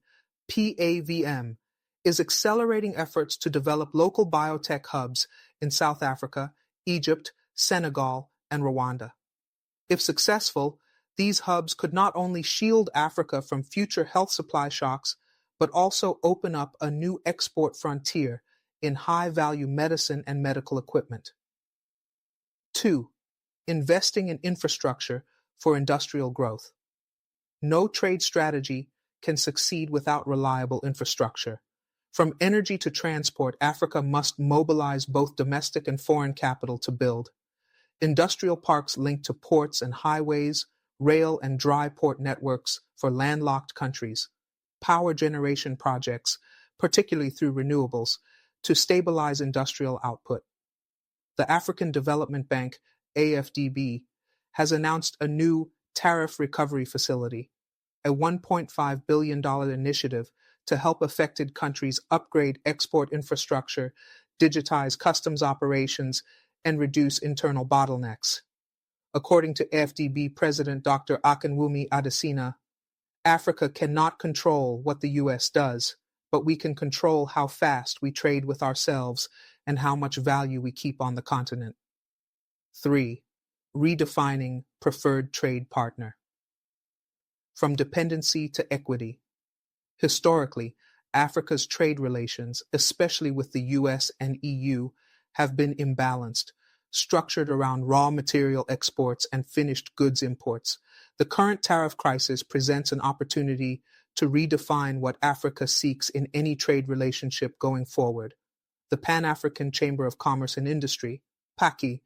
PAVM, is accelerating efforts to develop local biotech hubs in South Africa, Egypt, Senegal, and Rwanda. If successful, these hubs could not only shield Africa from future health supply shocks, but also open up a new export frontier in high-value medicine and medical equipment. 2. Investing in infrastructure for industrial growth. No trade strategy can succeed without reliable infrastructure. From energy to transport, Africa must mobilize both domestic and foreign capital to build. Industrial parks linked to ports and highways, rail and dry port networks for landlocked countries, power generation projects, particularly through renewables, to stabilize industrial output. The African Development Bank, AfDB, has announced a new Tariff Recovery Facility, a $1.5 billion initiative to help affected countries upgrade export infrastructure, digitize customs operations, and reduce internal bottlenecks. According to AfDB President Dr. Akinwumi Adesina, Africa cannot control what the U.S. does, but we can control how fast we trade with ourselves and how much value we keep on the continent. 3. Redefining preferred trade partner. From dependency to equity. Historically, Africa's trade relations, especially with the US and EU, have been imbalanced, structured around raw material exports and finished goods imports. The current tariff crisis presents an opportunity to redefine what Africa seeks in any trade relationship going forward. The Pan-African Chamber of Commerce and Industry, PACI,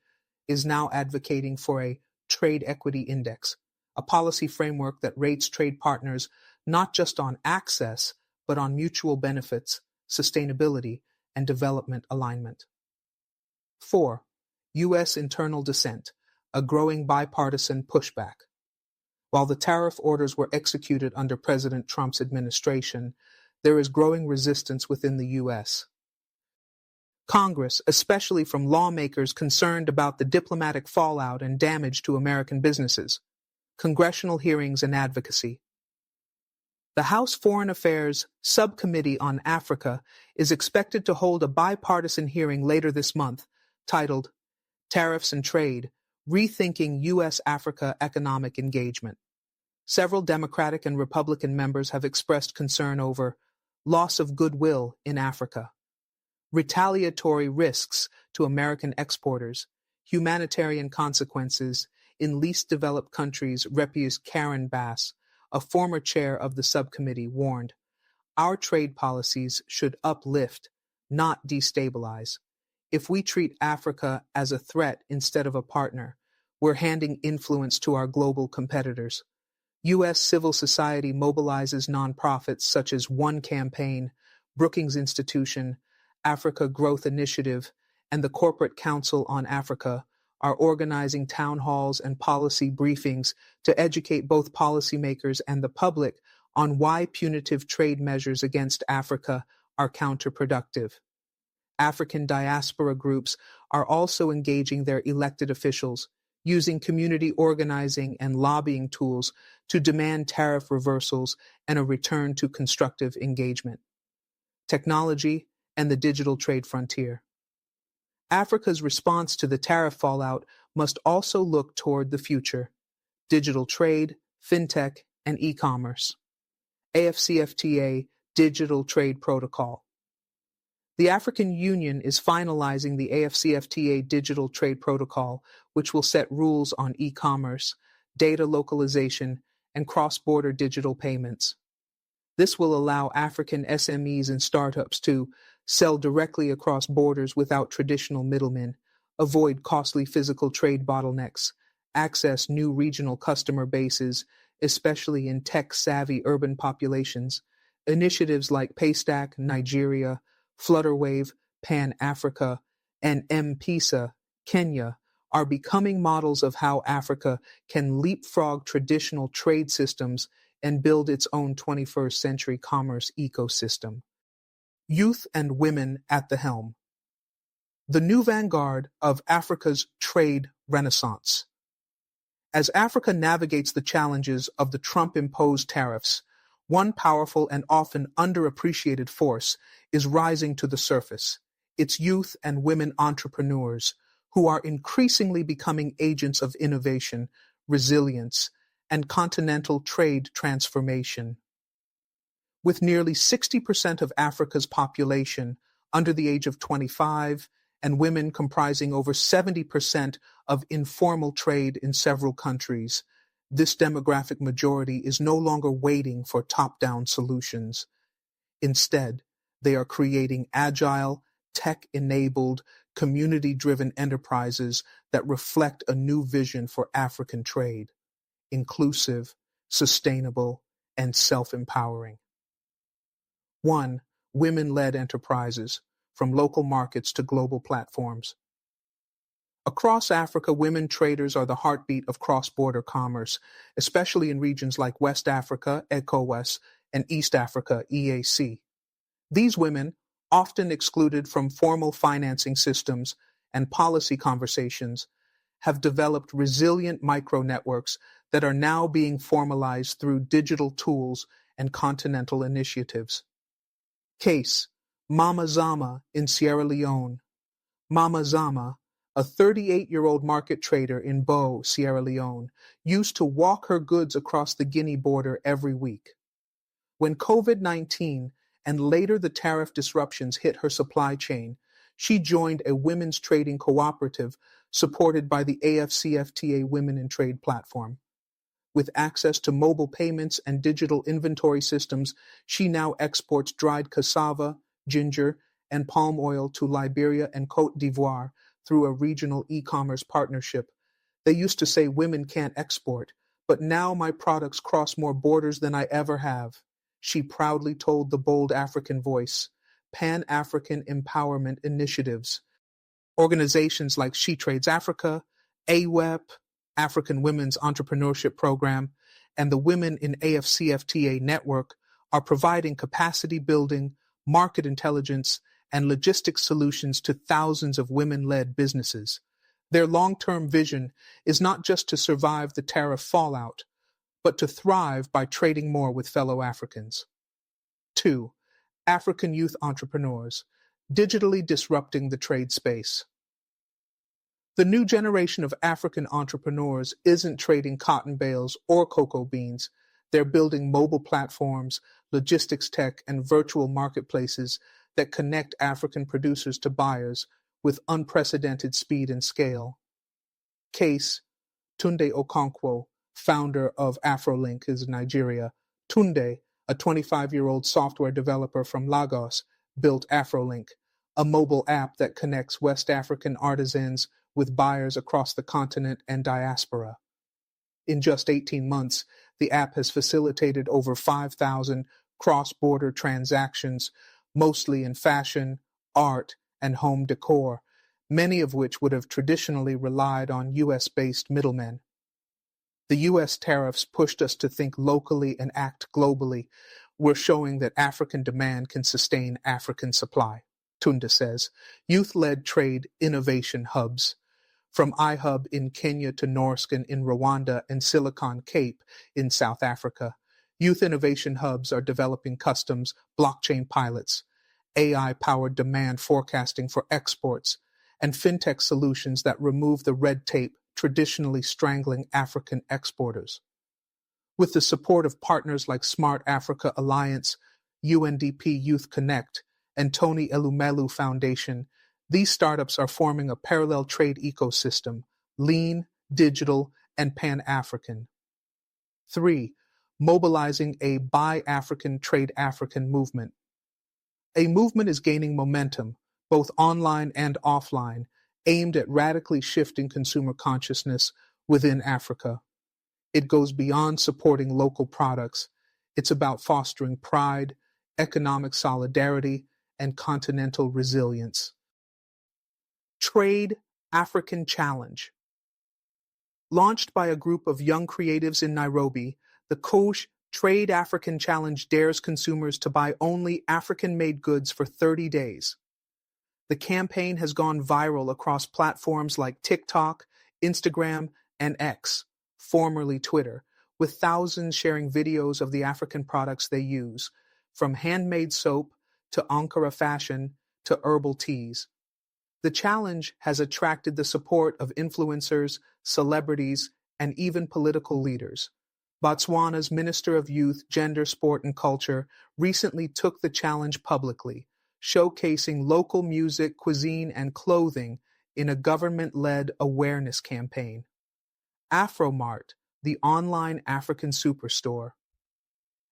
is now advocating for a trade equity index, a policy framework that rates trade partners not just on access, but on mutual benefits, sustainability, and development alignment. 4. U.S. internal dissent, a growing bipartisan pushback. While the tariff orders were executed under President Trump's administration, there is growing resistance within the U.S. Congress, especially from lawmakers concerned about the diplomatic fallout and damage to American businesses. Congressional hearings and advocacy. The House Foreign Affairs Subcommittee on Africa is expected to hold a bipartisan hearing later this month titled Tariffs and Trade, Rethinking U.S.-Africa Economic Engagement. Several Democratic and Republican members have expressed concern over loss of goodwill in Africa, retaliatory risks to American exporters, humanitarian consequences in least developed countries. Repius Karen Bass, a former chair of the subcommittee, warned, "Our trade policies should uplift, not destabilize. If we treat Africa as a threat instead of a partner, we're handing influence to our global competitors." U.S. civil society mobilizes nonprofits such as One Campaign, Brookings Institution, Africa Growth Initiative, and the Corporate Council on Africa are organizing town halls and policy briefings to educate both policymakers and the public on why punitive trade measures against Africa are counterproductive. African diaspora groups are also engaging their elected officials, using community organizing and lobbying tools to demand tariff reversals and a return to constructive engagement. Technology and the digital trade frontier. Africa's response to the tariff fallout must also look toward the future: digital trade, fintech, and e-commerce. AfCFTA Digital Trade Protocol. The African Union is finalizing the AfCFTA Digital Trade Protocol, which will set rules on e-commerce, data localization, and cross-border digital payments. This will allow African SMEs and startups to sell directly across borders without traditional middlemen, avoid costly physical trade bottlenecks, access new regional customer bases, especially in tech-savvy urban populations. Initiatives like Paystack, Nigeria, Flutterwave, Pan-Africa, and M-Pesa, Kenya, are becoming models of how Africa can leapfrog traditional trade systems and build its own 21st century commerce ecosystem. Youth and women at the helm. The new vanguard of Africa's trade renaissance. As Africa navigates the challenges of the Trump-imposed tariffs, one powerful and often underappreciated force is rising to the surface: its youth and women entrepreneurs, who are increasingly becoming agents of innovation, resilience, and continental trade transformation. With nearly 60% of Africa's population under the age of 25 and women comprising over 70% of informal trade in several countries, this demographic majority is no longer waiting for top-down solutions. Instead, they are creating agile, tech-enabled, community-driven enterprises that reflect a new vision for African trade: inclusive, sustainable, and self-empowering. 1. Women-led enterprises, from local markets to global platforms. Across Africa, women traders are the heartbeat of cross-border commerce, especially in regions like West Africa, ECOWAS, and East Africa, EAC. These women, often excluded from formal financing systems and policy conversations, have developed resilient micro-networks that are now being formalized through digital tools and continental initiatives. Case: Mama Zama in Sierra Leone. Mama Zama, a 38-year-old market trader in Bo, Sierra Leone, used to walk her goods across the Guinea border every week. When COVID-19 and later the tariff disruptions hit her supply chain, she joined a women's trading cooperative supported by the AfCFTA Women in Trade platform. With access to mobile payments and digital inventory systems, she now exports dried cassava, ginger, and palm oil to Liberia and Côte d'Ivoire through a regional e-commerce partnership. They used to say women can't export, but now my products cross more borders than I ever have, she proudly told the Bold African Voice. Pan-African empowerment initiatives. Organizations like She Trades Africa, AWEP, African Women's Entrepreneurship Program, and the Women in AfCFTA Network are providing capacity building, market intelligence, and logistics solutions to thousands of women-led businesses. Their long-term vision is not just to survive the tariff fallout, but to thrive by trading more with fellow Africans. 2. African youth entrepreneurs, digitally disrupting the trade space. The new generation of African entrepreneurs isn't trading cotton bales or cocoa beans. They're building mobile platforms, logistics tech, and virtual marketplaces that connect African producers to buyers with unprecedented speed and scale. Case: Tunde Okonkwo, founder of Afrolink, is Nigeria. Tunde, a 25-year-old software developer from Lagos, built Afrolink, a mobile app that connects West African artisans with buyers across the continent and diaspora. In just 18 months, the app has facilitated over 5,000 cross-border transactions, mostly in fashion, art, and home decor, many of which would have traditionally relied on US-based middlemen. The US tariffs pushed us to think locally and act globally. We're showing that African demand can sustain African supply, Tunda says. Youth-led trade innovation hubs. From iHub in Kenya to Norsken in Rwanda and Silicon Cape in South Africa, youth innovation hubs are developing customs, blockchain pilots, AI-powered demand forecasting for exports, and fintech solutions that remove the red tape traditionally strangling African exporters. With the support of partners like Smart Africa Alliance, UNDP Youth Connect, and Tony Elumelu Foundation, these startups are forming a parallel trade ecosystem, lean, digital, and Pan-African. 3. Mobilizing a Buy African, Trade African movement. A movement is gaining momentum, both online and offline, aimed at radically shifting consumer consciousness within Africa. It goes beyond supporting local products. It's about fostering pride, economic solidarity, and continental resilience. Trade African Challenge. Launched by a group of young creatives in Nairobi, the Kosh Trade African Challenge dares consumers to buy only African-made goods for 30 days. The campaign has gone viral across platforms like TikTok, Instagram, and X, formerly Twitter, with thousands sharing videos of the African products they use, from handmade soap to Ankara fashion to herbal teas. The challenge has attracted the support of influencers, celebrities, and even political leaders. Botswana's Minister of Youth, Gender, Sport, and Culture recently took the challenge publicly, showcasing local music, cuisine, and clothing in a government-led awareness campaign. Afromart, the online African superstore.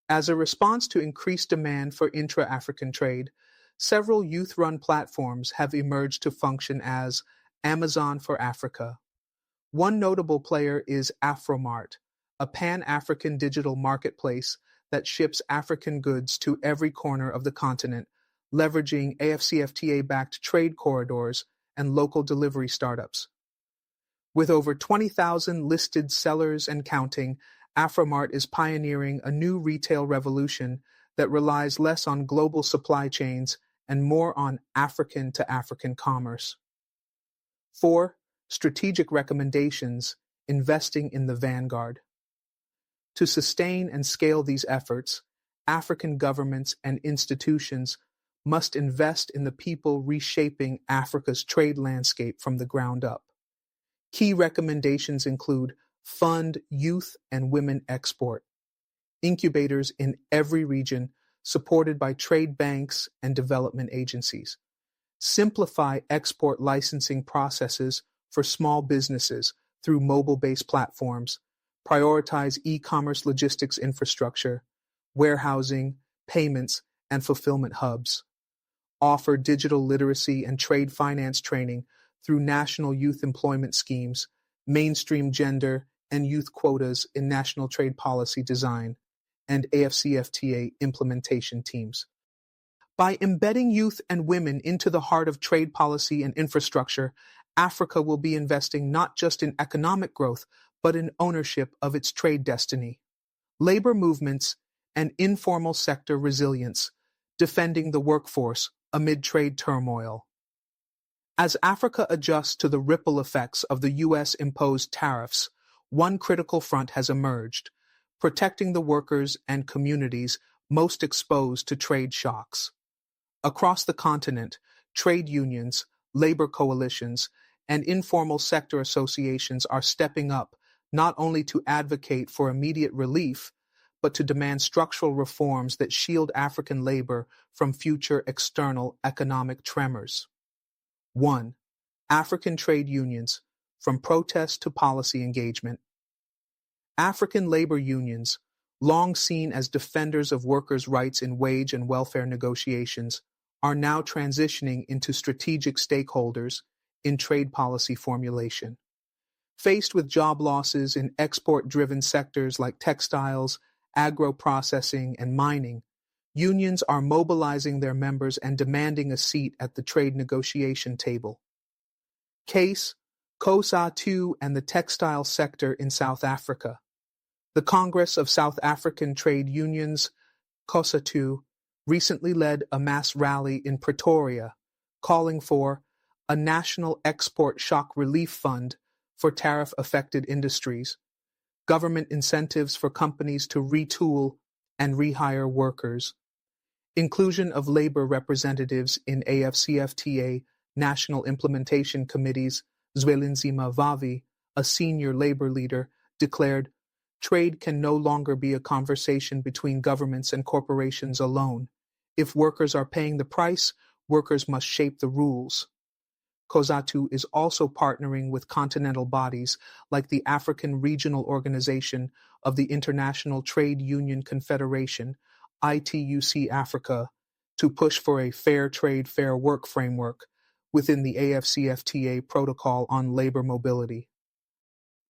As a response to increased demand for intra-African trade, several youth-run platforms have emerged to function as Amazon for Africa. One notable player is Afromart, a Pan-African digital marketplace that ships African goods to every corner of the continent, leveraging AfCFTA-backed trade corridors and local delivery startups. With over 20,000 listed sellers and counting, Afromart is pioneering a new retail revolution that relies less on global supply chains and more on African-to-African commerce. 4. Strategic recommendations, investing in the vanguard. To sustain and scale these efforts, African governments and institutions must invest in the people reshaping Africa's trade landscape from the ground up. Key recommendations include fund youth and women export, incubators in every region supported by trade banks and development agencies, simplify export licensing processes for small businesses through mobile-based platforms, prioritize e-commerce logistics infrastructure, warehousing, payments, and fulfillment hubs, offer digital literacy and trade finance training through national youth employment schemes, mainstream gender and youth quotas in national trade policy design, and AfCFTA implementation teams. By embedding youth and women into the heart of trade policy and infrastructure, Africa will be investing not just in economic growth, but in ownership of its trade destiny. Labor movements and informal sector resilience, defending the workforce amid trade turmoil. As Africa adjusts to the ripple effects of the U.S.-imposed tariffs, one critical front has emerged, protecting the workers and communities most exposed to trade shocks. Across the continent, trade unions, labor coalitions, and informal sector associations are stepping up not only to advocate for immediate relief, but to demand structural reforms that shield African labor from future external economic tremors. 1. African trade unions, from protest to policy engagement. African labor unions, long seen as defenders of workers' rights in wage and welfare negotiations, are now transitioning into strategic stakeholders in trade policy formulation. Faced with job losses in export-driven sectors like textiles, agro-processing, and mining, unions are mobilizing their members and demanding a seat at the trade negotiation table. Case, COSATU and the textile sector in South Africa. The Congress of South African Trade Unions, COSATU, recently led a mass rally in Pretoria, calling for a national export shock relief fund for tariff-affected industries, government incentives for companies to retool and rehire workers, inclusion of labor representatives in AfCFTA national implementation committees. Zwelinzima Vavi, a senior labor leader, declared, "Trade can no longer be a conversation between governments and corporations alone. If workers are paying the price, workers must shape the rules." COSATU is also partnering with continental bodies like the African Regional Organization of the International Trade Union Confederation, ITUC Africa, to push for a fair trade, fair work framework within the AfCFTA Protocol on Labor Mobility.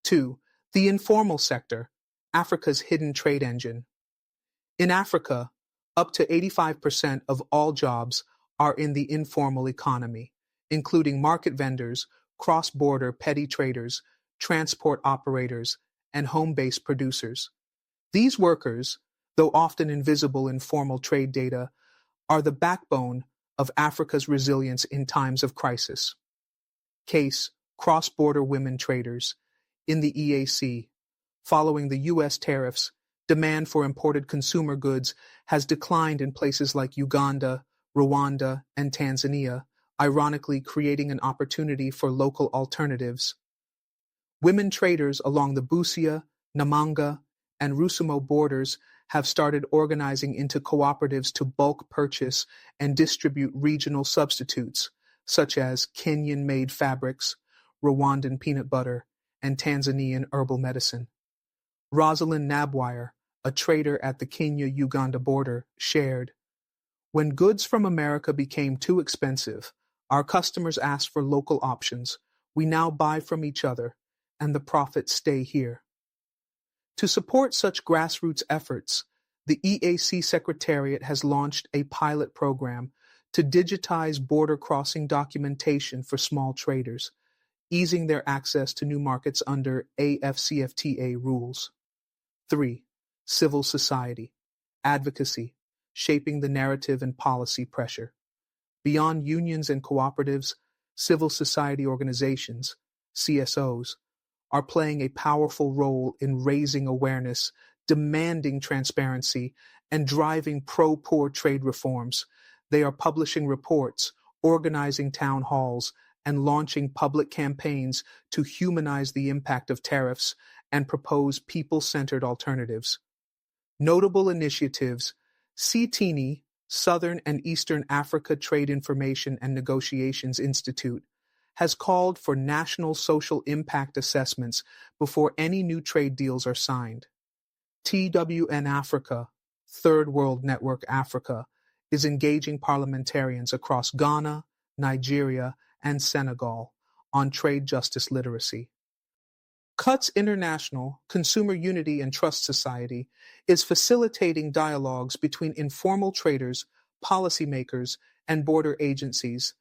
2. The informal sector, Africa's hidden trade engine. In Africa, up to 85% of all jobs are in the informal economy, including market vendors, cross-border petty traders, transport operators, and home-based producers. These workers, though often invisible in formal trade data, are the backbone of Africa's resilience in times of crisis. Case, cross-border women traders. In the EAC, following the U.S. tariffs, demand for imported consumer goods has declined in places like Uganda, Rwanda, and Tanzania, ironically creating an opportunity for local alternatives. Women traders along the Busia, Namanga, and Rusumo borders have started organizing into cooperatives to bulk purchase and distribute regional substitutes, such as Kenyan-made fabrics, Rwandan peanut butter, and Tanzanian herbal medicine. Rosalind Nabwire, a trader at the Kenya-Uganda border, shared, "When goods from America became too expensive, our customers asked for local options. We now buy from each other, and the profits stay here." To support such grassroots efforts, the EAC Secretariat has launched a pilot program to digitize border crossing documentation for small traders. easing their access to new markets under AfCFTA rules. 3. Civil society, advocacy, shaping the narrative and policy pressure. Beyond unions and cooperatives, civil society organizations, CSOs, are playing a powerful role in raising awareness, demanding transparency, and driving pro-poor trade reforms. They are publishing reports, organizing town halls, and launching public campaigns to humanize the impact of tariffs and propose people-centered alternatives. Notable initiatives: CTINI, Southern and Eastern Africa Trade Information and Negotiations Institute, has called for national social impact assessments before any new trade deals are signed. TWN Africa, Third World Network Africa, is engaging parliamentarians across Ghana, Nigeria, and Senegal on trade justice literacy. CUTS International, Consumer Unity and Trust Society, is facilitating dialogues between informal traders, policymakers, and border agencies.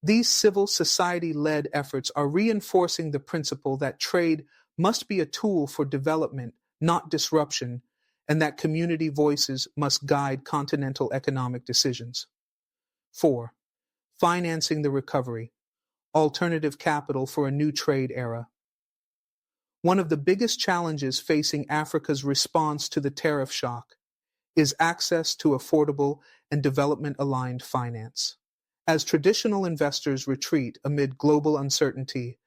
These civil society-led efforts are reinforcing the principle that trade must be a tool for development, not disruption, and that community voices must guide continental economic decisions. 4. Financing the recovery, alternative capital for a new trade era. One of the biggest challenges facing Africa's response to the tariff shock is access to affordable and development-aligned finance. As traditional investors retreat amid global uncertainty,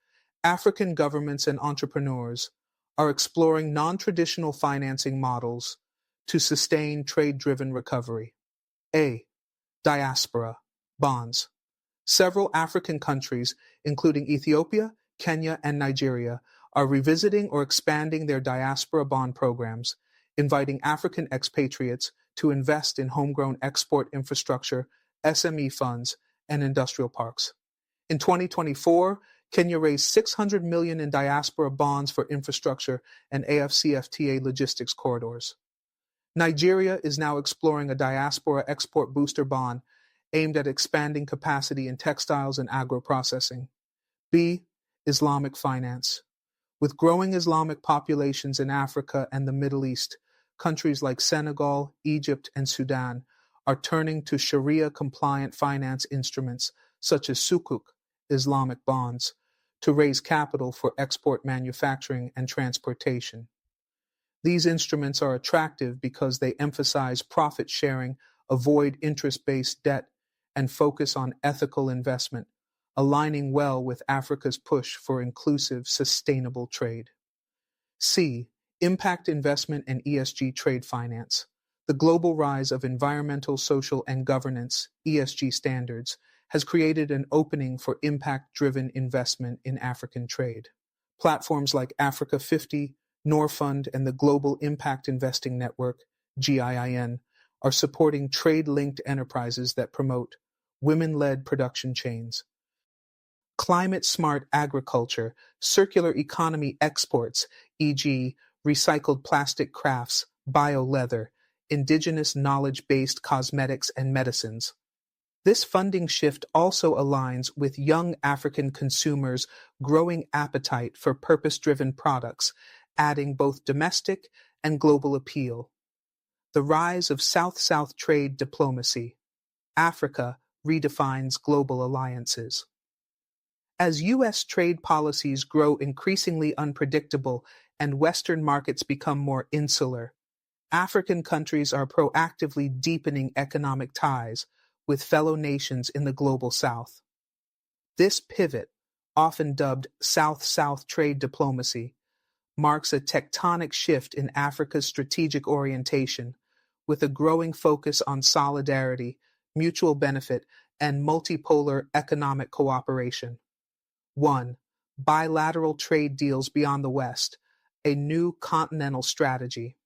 African governments and entrepreneurs are exploring non-traditional financing models to sustain trade-driven recovery. A. Diaspora bonds. Several African countries, including Ethiopia, Kenya, and Nigeria, are revisiting or expanding their diaspora bond programs, inviting African expatriates to invest in homegrown export infrastructure, SME funds, and industrial parks. In 2024, Kenya raised $600 million in diaspora bonds for infrastructure and AfCFTA logistics corridors. Nigeria is now exploring a diaspora export booster bond aimed at expanding capacity in textiles and agro-processing. B. Islamic finance. With growing Islamic populations in Africa and the Middle East, countries like Senegal, Egypt, and Sudan are turning to Sharia-compliant finance instruments such as sukuk, Islamic bonds, to raise capital for export manufacturing and transportation. These instruments are attractive because they emphasize profit sharing, avoid interest-based debt, and focus on ethical investment, aligning well with Africa's push for inclusive, sustainable trade. C. Impact investment and ESG trade finance. The global rise of environmental, social, and governance (ESG) standards has created an opening for impact-driven investment in African trade. Platforms like Africa 50, Norfund, and the Global Impact Investing Network (GIIN) are supporting trade-linked enterprises that promote women-led production chains, climate-smart agriculture, circular economy exports, e.g., recycled plastic crafts, bio-leather, indigenous knowledge-based cosmetics and medicines. This funding shift also aligns with young African consumers' growing appetite for purpose-driven products, adding both domestic and global appeal. The rise of South-South trade diplomacy. Africa redefines global alliances. As U.S. trade policies grow increasingly unpredictable and Western markets become more insular, African countries are proactively deepening economic ties with fellow nations in the global South. This pivot, often dubbed South-South trade diplomacy, marks a tectonic shift in Africa's strategic orientation, with a growing focus on solidarity, mutual benefit, and multipolar economic cooperation. 1. Bilateral trade deals beyond the West, a new continental strategy.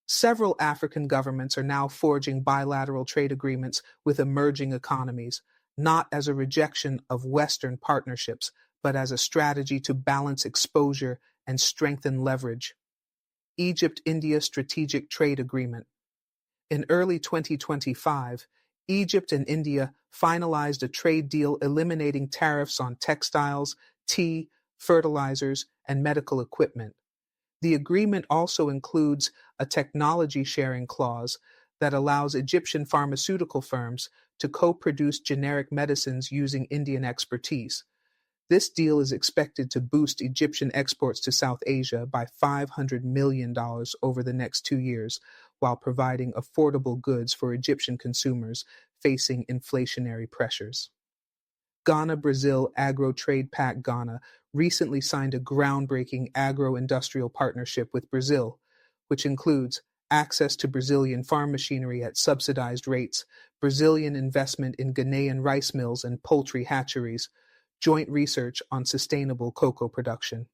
Several African governments are now forging bilateral trade agreements with emerging economies, not as a rejection of Western partnerships, but as a strategy to balance exposure and strengthen leverage. Egypt-India Strategic Trade Agreement. In early 2025, Egypt and India finalized a trade deal eliminating tariffs on textiles, tea, fertilizers, and medical equipment. The agreement also includes a technology sharing clause that allows Egyptian pharmaceutical firms to co-produce generic medicines using Indian expertise. This deal is expected to boost Egyptian exports to South Asia by $500 million over the next 2 years, while providing affordable goods for Egyptian consumers facing inflationary pressures. Ghana-Brazil Agro-Trade Pact Ghana recently signed a groundbreaking agro-industrial partnership with Brazil, which includes access to Brazilian farm machinery at subsidized rates, Brazilian investment in Ghanaian rice mills and poultry hatcheries, joint research on sustainable cocoa production.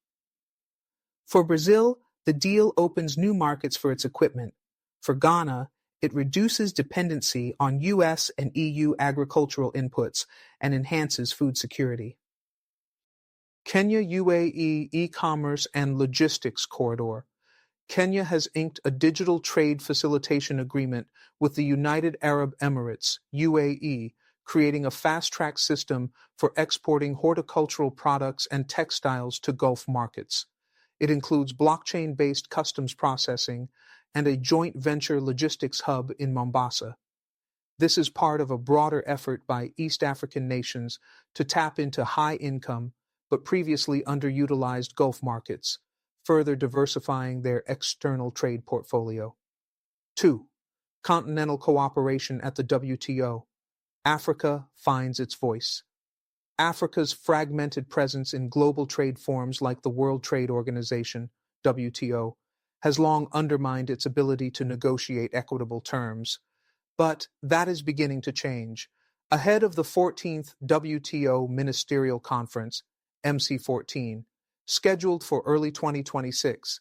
For Brazil, the deal opens new markets for its equipment. For Ghana, it reduces dependency on US and EU agricultural inputs and enhances food security. Kenya-UAE e-commerce and logistics corridor. Kenya has inked a digital trade facilitation agreement with the United Arab Emirates, UAE, creating a fast-track system for exporting horticultural products and textiles to Gulf markets. It includes blockchain-based customs processing and a joint venture logistics hub in Mombasa. This is part of a broader effort by East African nations to tap into high-income but previously underutilized Gulf markets, further diversifying their external trade portfolio. 2. Continental cooperation at the WTO. Africa finds its voice. Africa's fragmented presence in global trade forums like the World Trade Organization, WTO, has long undermined its ability to negotiate equitable terms. But that is beginning to change. Ahead of the 14th WTO Ministerial Conference, MC14, scheduled for early 2026,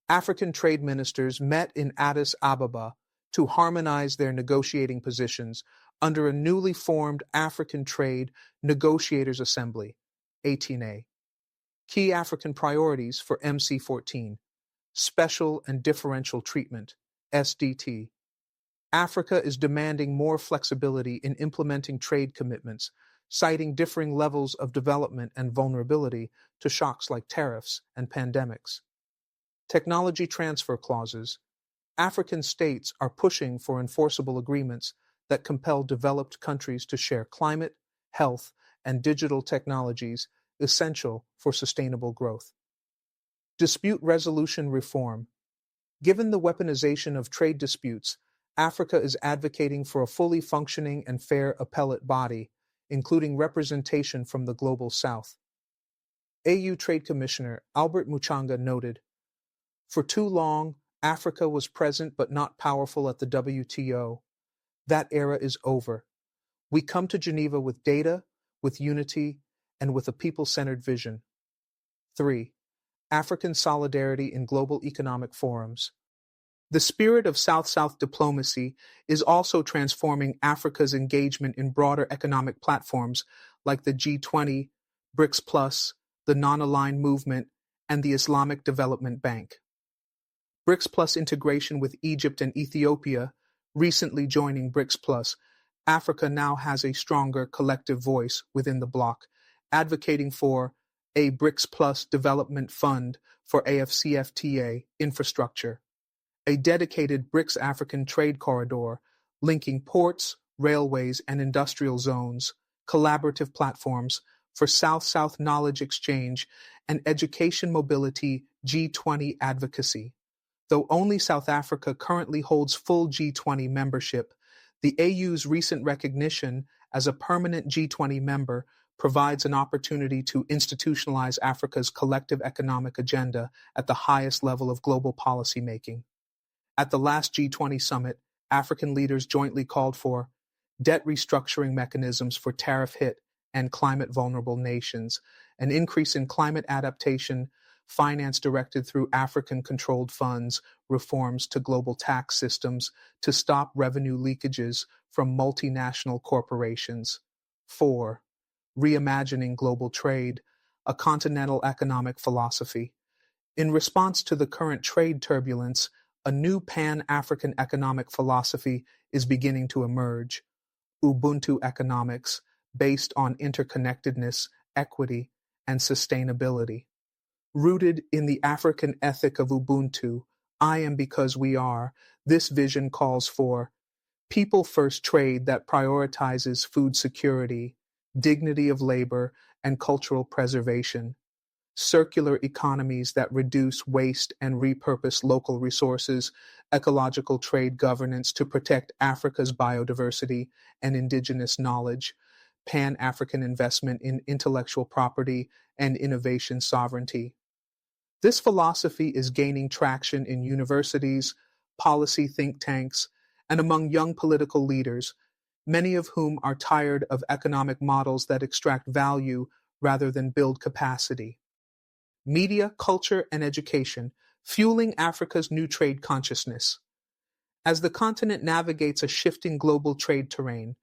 African trade ministers met in Addis Ababa to harmonize their negotiating positions under a newly formed African Trade Negotiators Assembly, 18A. Key African priorities for MC14: Special and Differential Treatment, SDT. Africa is demanding more flexibility in implementing trade commitments, citing differing levels of development and vulnerability to shocks like tariffs and pandemics. Technology transfer clauses. African states are pushing for enforceable agreements that compel developed countries to share climate, health, and digital technologies essential for sustainable growth. Dispute resolution reform. Given the weaponization of trade disputes, Africa is advocating for a fully functioning and fair appellate body, including representation from the Global South. AU Trade Commissioner Albert Muchanga noted, "For too long, Africa was present but not powerful at the WTO. That era is over. We come to Geneva with data, with unity, and with a people-centered vision." 3. African solidarity in global economic forums. The spirit of South-South diplomacy is also transforming Africa's engagement in broader economic platforms like the G20, BRICS+, the Non-Aligned Movement, and the Islamic Development Bank. BRICS+ integration with Egypt and Ethiopia, recently joining BRICS+, Africa now has a stronger collective voice within the bloc, advocating for a BRICS+ development fund for AfCFTA infrastructure, a dedicated BRICS African trade corridor linking ports, railways, and industrial zones, collaborative platforms for South-South knowledge exchange, and education mobility G20 advocacy. Though only South Africa currently holds full G20 membership, the AU's recent recognition as a permanent G20 member provides an opportunity to institutionalize Africa's collective economic agenda at the highest level of global policymaking. At the last G20 summit, African leaders jointly called for debt restructuring mechanisms for tariff-hit and climate-vulnerable nations, an increase in climate adaptation, finance directed through African-controlled funds, reforms to global tax systems to stop revenue leakages from multinational corporations. 4. Reimagining global trade, a continental economic philosophy. In response to the current trade turbulence, a new Pan-African economic philosophy is beginning to emerge, Ubuntu economics, based on interconnectedness, equity, and sustainability. Rooted in the African ethic of Ubuntu, I am because we are, this vision calls for people-first trade that prioritizes food security, dignity of labor, and cultural preservation, circular economies that reduce waste and repurpose local resources, ecological trade governance to protect Africa's biodiversity and indigenous knowledge, Pan-African investment in intellectual property and innovation sovereignty. This philosophy is gaining traction in universities, policy think tanks, and among young political leaders, many of whom are tired of economic models that extract value rather than build capacity. Media, culture, and education, fueling Africa's new trade consciousness. As the continent navigates a shifting global trade terrain,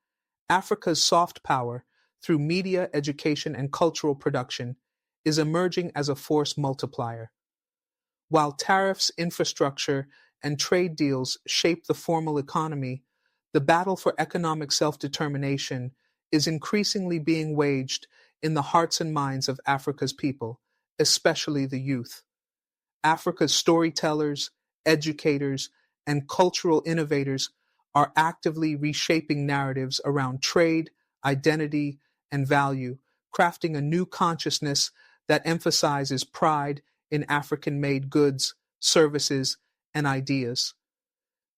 Africa's soft power, through media, education, and cultural production, is emerging as a force multiplier. While tariffs, infrastructure, and trade deals shape the formal economy, the battle for economic self-determination is increasingly being waged in the hearts and minds of Africa's people, especially the youth. Africa's storytellers, educators, and cultural innovators are actively reshaping narratives around trade, identity, and value, crafting a new consciousness that emphasizes pride in African-made goods, services, and ideas.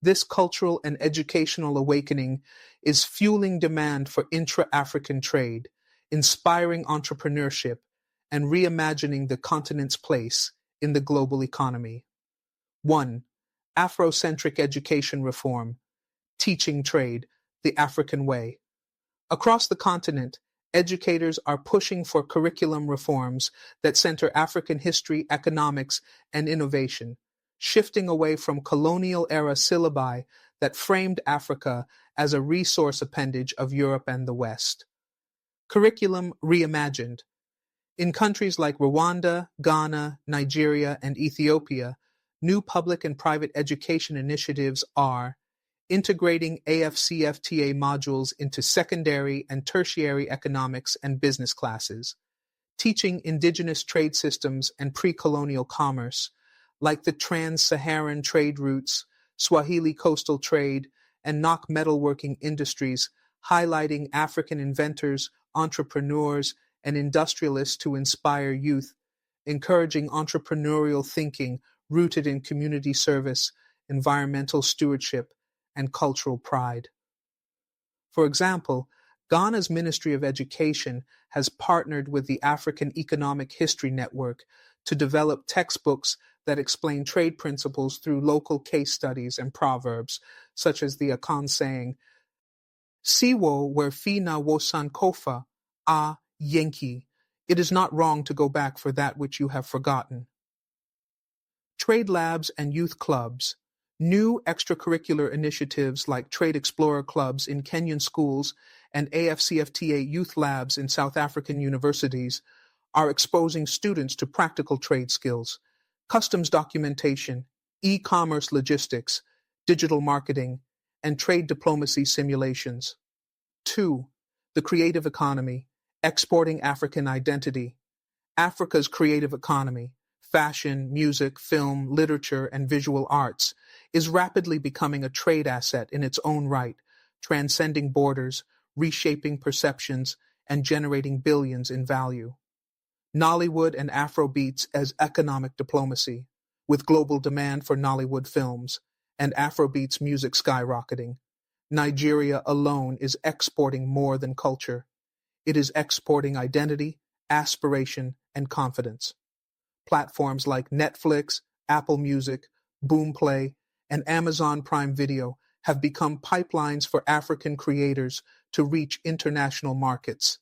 This cultural and educational awakening is fueling demand for intra-African trade, inspiring entrepreneurship, and reimagining the continent's place in the global economy. 1. Afrocentric education reform, teaching trade, the African way. Across the continent, educators are pushing for curriculum reforms that center African history, economics, and innovation, shifting away from colonial-era syllabi that framed Africa as a resource appendage of Europe and the West. Curriculum reimagined. In countries like Rwanda, Ghana, Nigeria, and Ethiopia, new public and private education initiatives are integrating AfCFTA modules into secondary and tertiary economics and business classes, teaching indigenous trade systems and pre-colonial commerce, like the trans-Saharan trade routes, Swahili coastal trade, and Nok metalworking industries, highlighting African inventors, entrepreneurs, and industrialists to inspire youth, encouraging entrepreneurial thinking rooted in community service, environmental stewardship, and cultural pride. For example, Ghana's Ministry of Education has partnered with the African Economic History Network to develop textbooks that explain trade principles through local case studies and proverbs, such as the Akan saying, Siwo where fi na wosan kofa, a Yankee. It is not wrong to go back for that which you have forgotten. Trade labs and youth clubs. New extracurricular initiatives like Trade Explorer clubs in Kenyan schools and AfCFTA youth labs in South African universities are exposing students to practical trade skills, customs documentation, e-commerce logistics, digital marketing, and trade diplomacy simulations. 2. The creative economy, exporting African identity. Africa's creative economy, fashion, music, film, literature, and visual arts, is rapidly becoming a trade asset in its own right, transcending borders, reshaping perceptions, and generating billions in value. Nollywood and Afrobeats as economic diplomacy, with global demand for Nollywood films, and Afrobeats music skyrocketing. Nigeria alone is exporting more than culture. It is exporting identity, aspiration, and confidence. Platforms like Netflix, Apple Music, Boomplay, and Amazon Prime Video have become pipelines for African creators to reach international markets.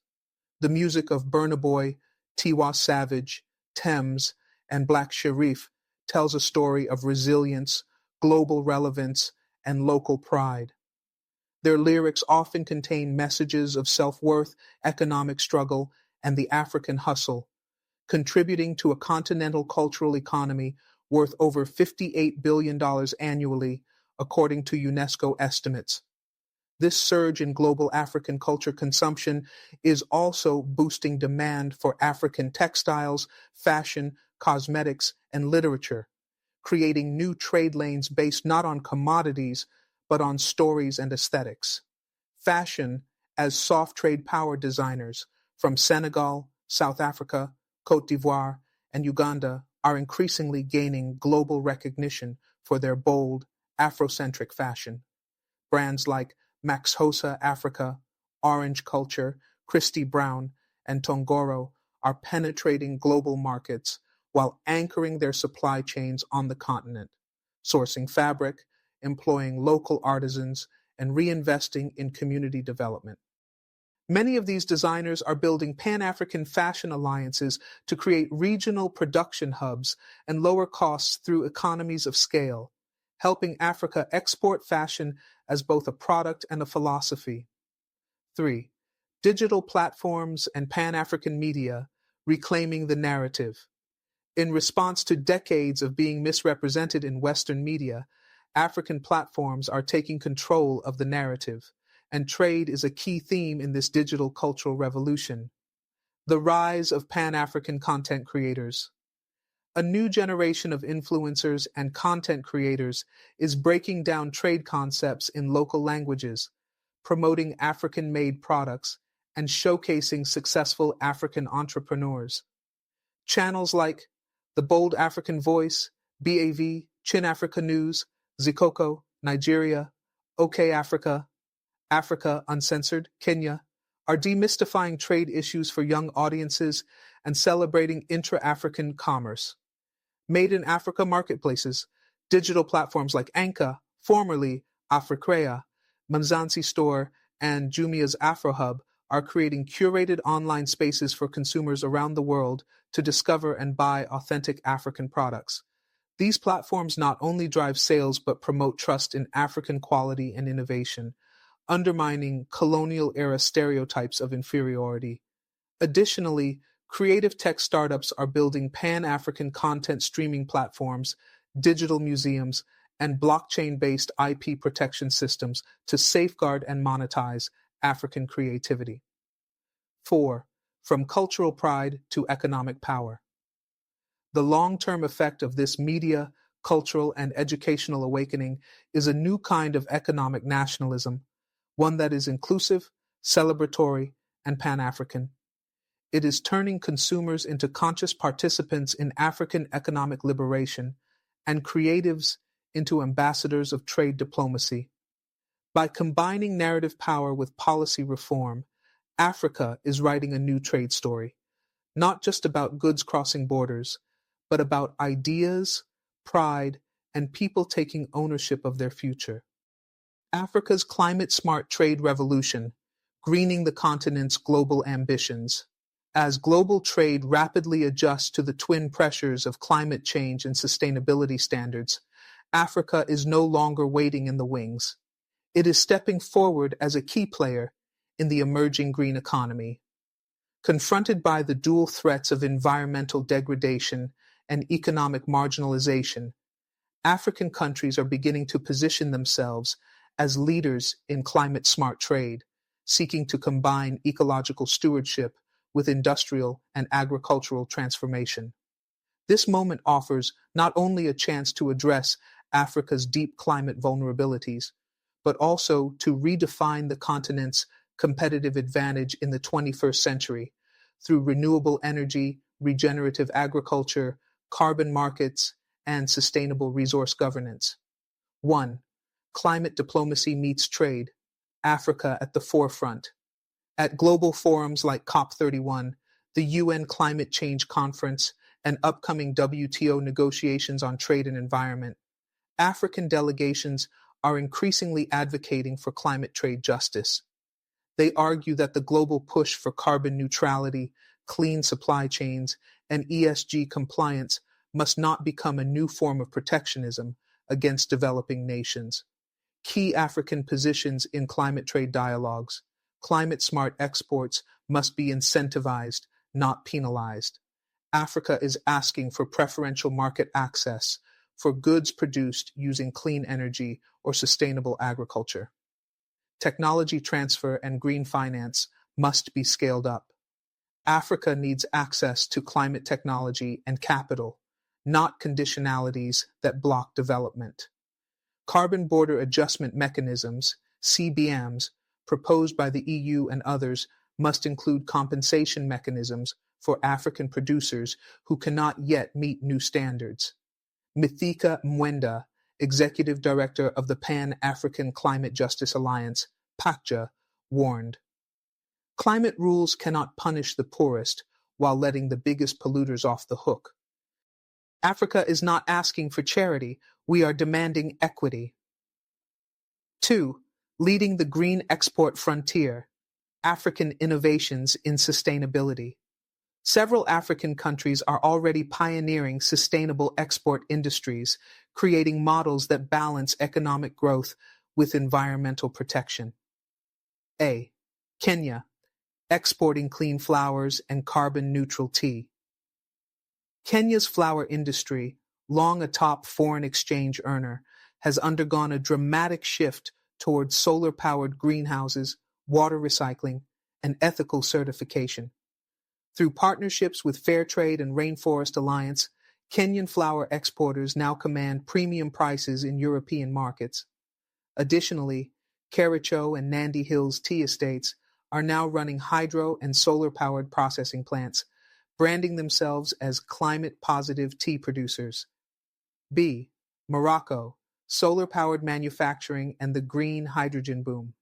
The music of Burna Boy, Tiwa Savage, Thames, and Black Sherif tells a story of resilience, global relevance, and local pride. Their lyrics often contain messages of self-worth, economic struggle, and the African hustle, contributing to a continental cultural economy worth over $58 billion annually, according to UNESCO estimates. This surge in global African culture consumption is also boosting demand for African textiles, fashion, cosmetics, and literature, creating new trade lanes based not on commodities, but on stories and aesthetics. Fashion as soft trade power designers from Senegal, South Africa, Cote d'Ivoire, and Uganda are increasingly gaining global recognition for their bold, Afrocentric fashion. Brands like Max Hosa Africa, Orange Culture, Christy Brown, and Tongoro are penetrating global markets while anchoring their supply chains on the continent, sourcing fabric, employing local artisans, and reinvesting in community development. Many of these designers are building Pan-African fashion alliances to create regional production hubs and lower costs through economies of scale, helping Africa export fashion as both a product and a philosophy. 3. Digital platforms and Pan-African media reclaiming the narrative. In response to decades of being misrepresented in Western media, African platforms are taking control of the narrative, and trade is a key theme in this digital cultural revolution. The rise of Pan-African content creators. A new generation of influencers and content creators is breaking down trade concepts in local languages, promoting African-made products, and showcasing successful African entrepreneurs. Channels like The Bold African Voice, BAV, Chin Africa News, Zikoko, Nigeria, OK Africa, Africa Uncensored, Kenya, are demystifying trade issues for young audiences and celebrating intra-African commerce. Made in Africa marketplaces, digital platforms like Anka, formerly Africrea, Mzansi Store, and Jumia's AfroHub are creating curated online spaces for consumers around the world to discover and buy authentic African products. These platforms not only drive sales but promote trust in African quality and innovation, undermining colonial-era stereotypes of inferiority. Additionally, creative tech startups are building Pan-African content streaming platforms, digital museums, and blockchain-based IP protection systems to safeguard and monetize African creativity. 4. From cultural pride to economic power. The long-term effect of this media, cultural, and educational awakening is a new kind of economic nationalism, one that is inclusive, celebratory, and Pan-African. It is turning consumers into conscious participants in African economic liberation and creatives into ambassadors of trade diplomacy. By combining narrative power with policy reform, Africa is writing a new trade story, not just about goods crossing borders, but about ideas, pride, and people taking ownership of their future. Africa's climate-smart trade revolution, greening the continent's global ambitions. As global trade rapidly adjusts to the twin pressures of climate change and sustainability standards, Africa is no longer waiting in the wings. It is stepping forward as a key player in the emerging green economy. Confronted by the dual threats of environmental degradation and economic marginalization, African countries are beginning to position themselves as leaders in climate-smart trade, seeking to combine ecological stewardship with industrial and agricultural transformation. This moment offers not only a chance to address Africa's deep climate vulnerabilities, but also to redefine the continent's competitive advantage in the 21st century through renewable energy, regenerative agriculture, carbon markets, and sustainable resource governance. 1. Climate diplomacy meets trade. Africa at the forefront. At global forums like COP31, the UN Climate Change Conference, and upcoming WTO negotiations on trade and environment, African delegations are increasingly advocating for climate trade justice. They argue that the global push for carbon neutrality, clean supply chains, and ESG compliance must not become a new form of protectionism against developing nations. Key African positions in climate trade dialogues. Climate-smart exports must be incentivized, not penalized. Africa is asking for preferential market access for goods produced using clean energy or sustainable agriculture. Technology transfer and green finance must be scaled up. Africa needs access to climate technology and capital, not conditionalities that block development. Carbon border adjustment mechanisms, CBAMs, proposed by the EU and others must include compensation mechanisms for African producers who cannot yet meet new standards. Mithika Mwenda, Executive Director of the Pan-African Climate Justice Alliance, PACJA, warned, "Climate rules cannot punish the poorest while letting the biggest polluters off the hook. Africa is not asking for charity, we are demanding equity." 2. Leading the green export frontier, African innovations in sustainability. Several African countries are already pioneering sustainable export industries, creating models that balance economic growth with environmental protection. A. Kenya, exporting clean flowers and carbon-neutral tea. Kenya's flower industry, long a top foreign exchange earner, has undergone a dramatic shift towards solar-powered greenhouses, water recycling, and ethical certification. Through partnerships with Fairtrade and Rainforest Alliance, Kenyan flower exporters now command premium prices in European markets. Additionally, Kericho and Nandi Hills tea estates are now running hydro and solar-powered processing plants, branding themselves as climate-positive tea producers. B. Morocco, solar-powered manufacturing and the green hydrogen boom.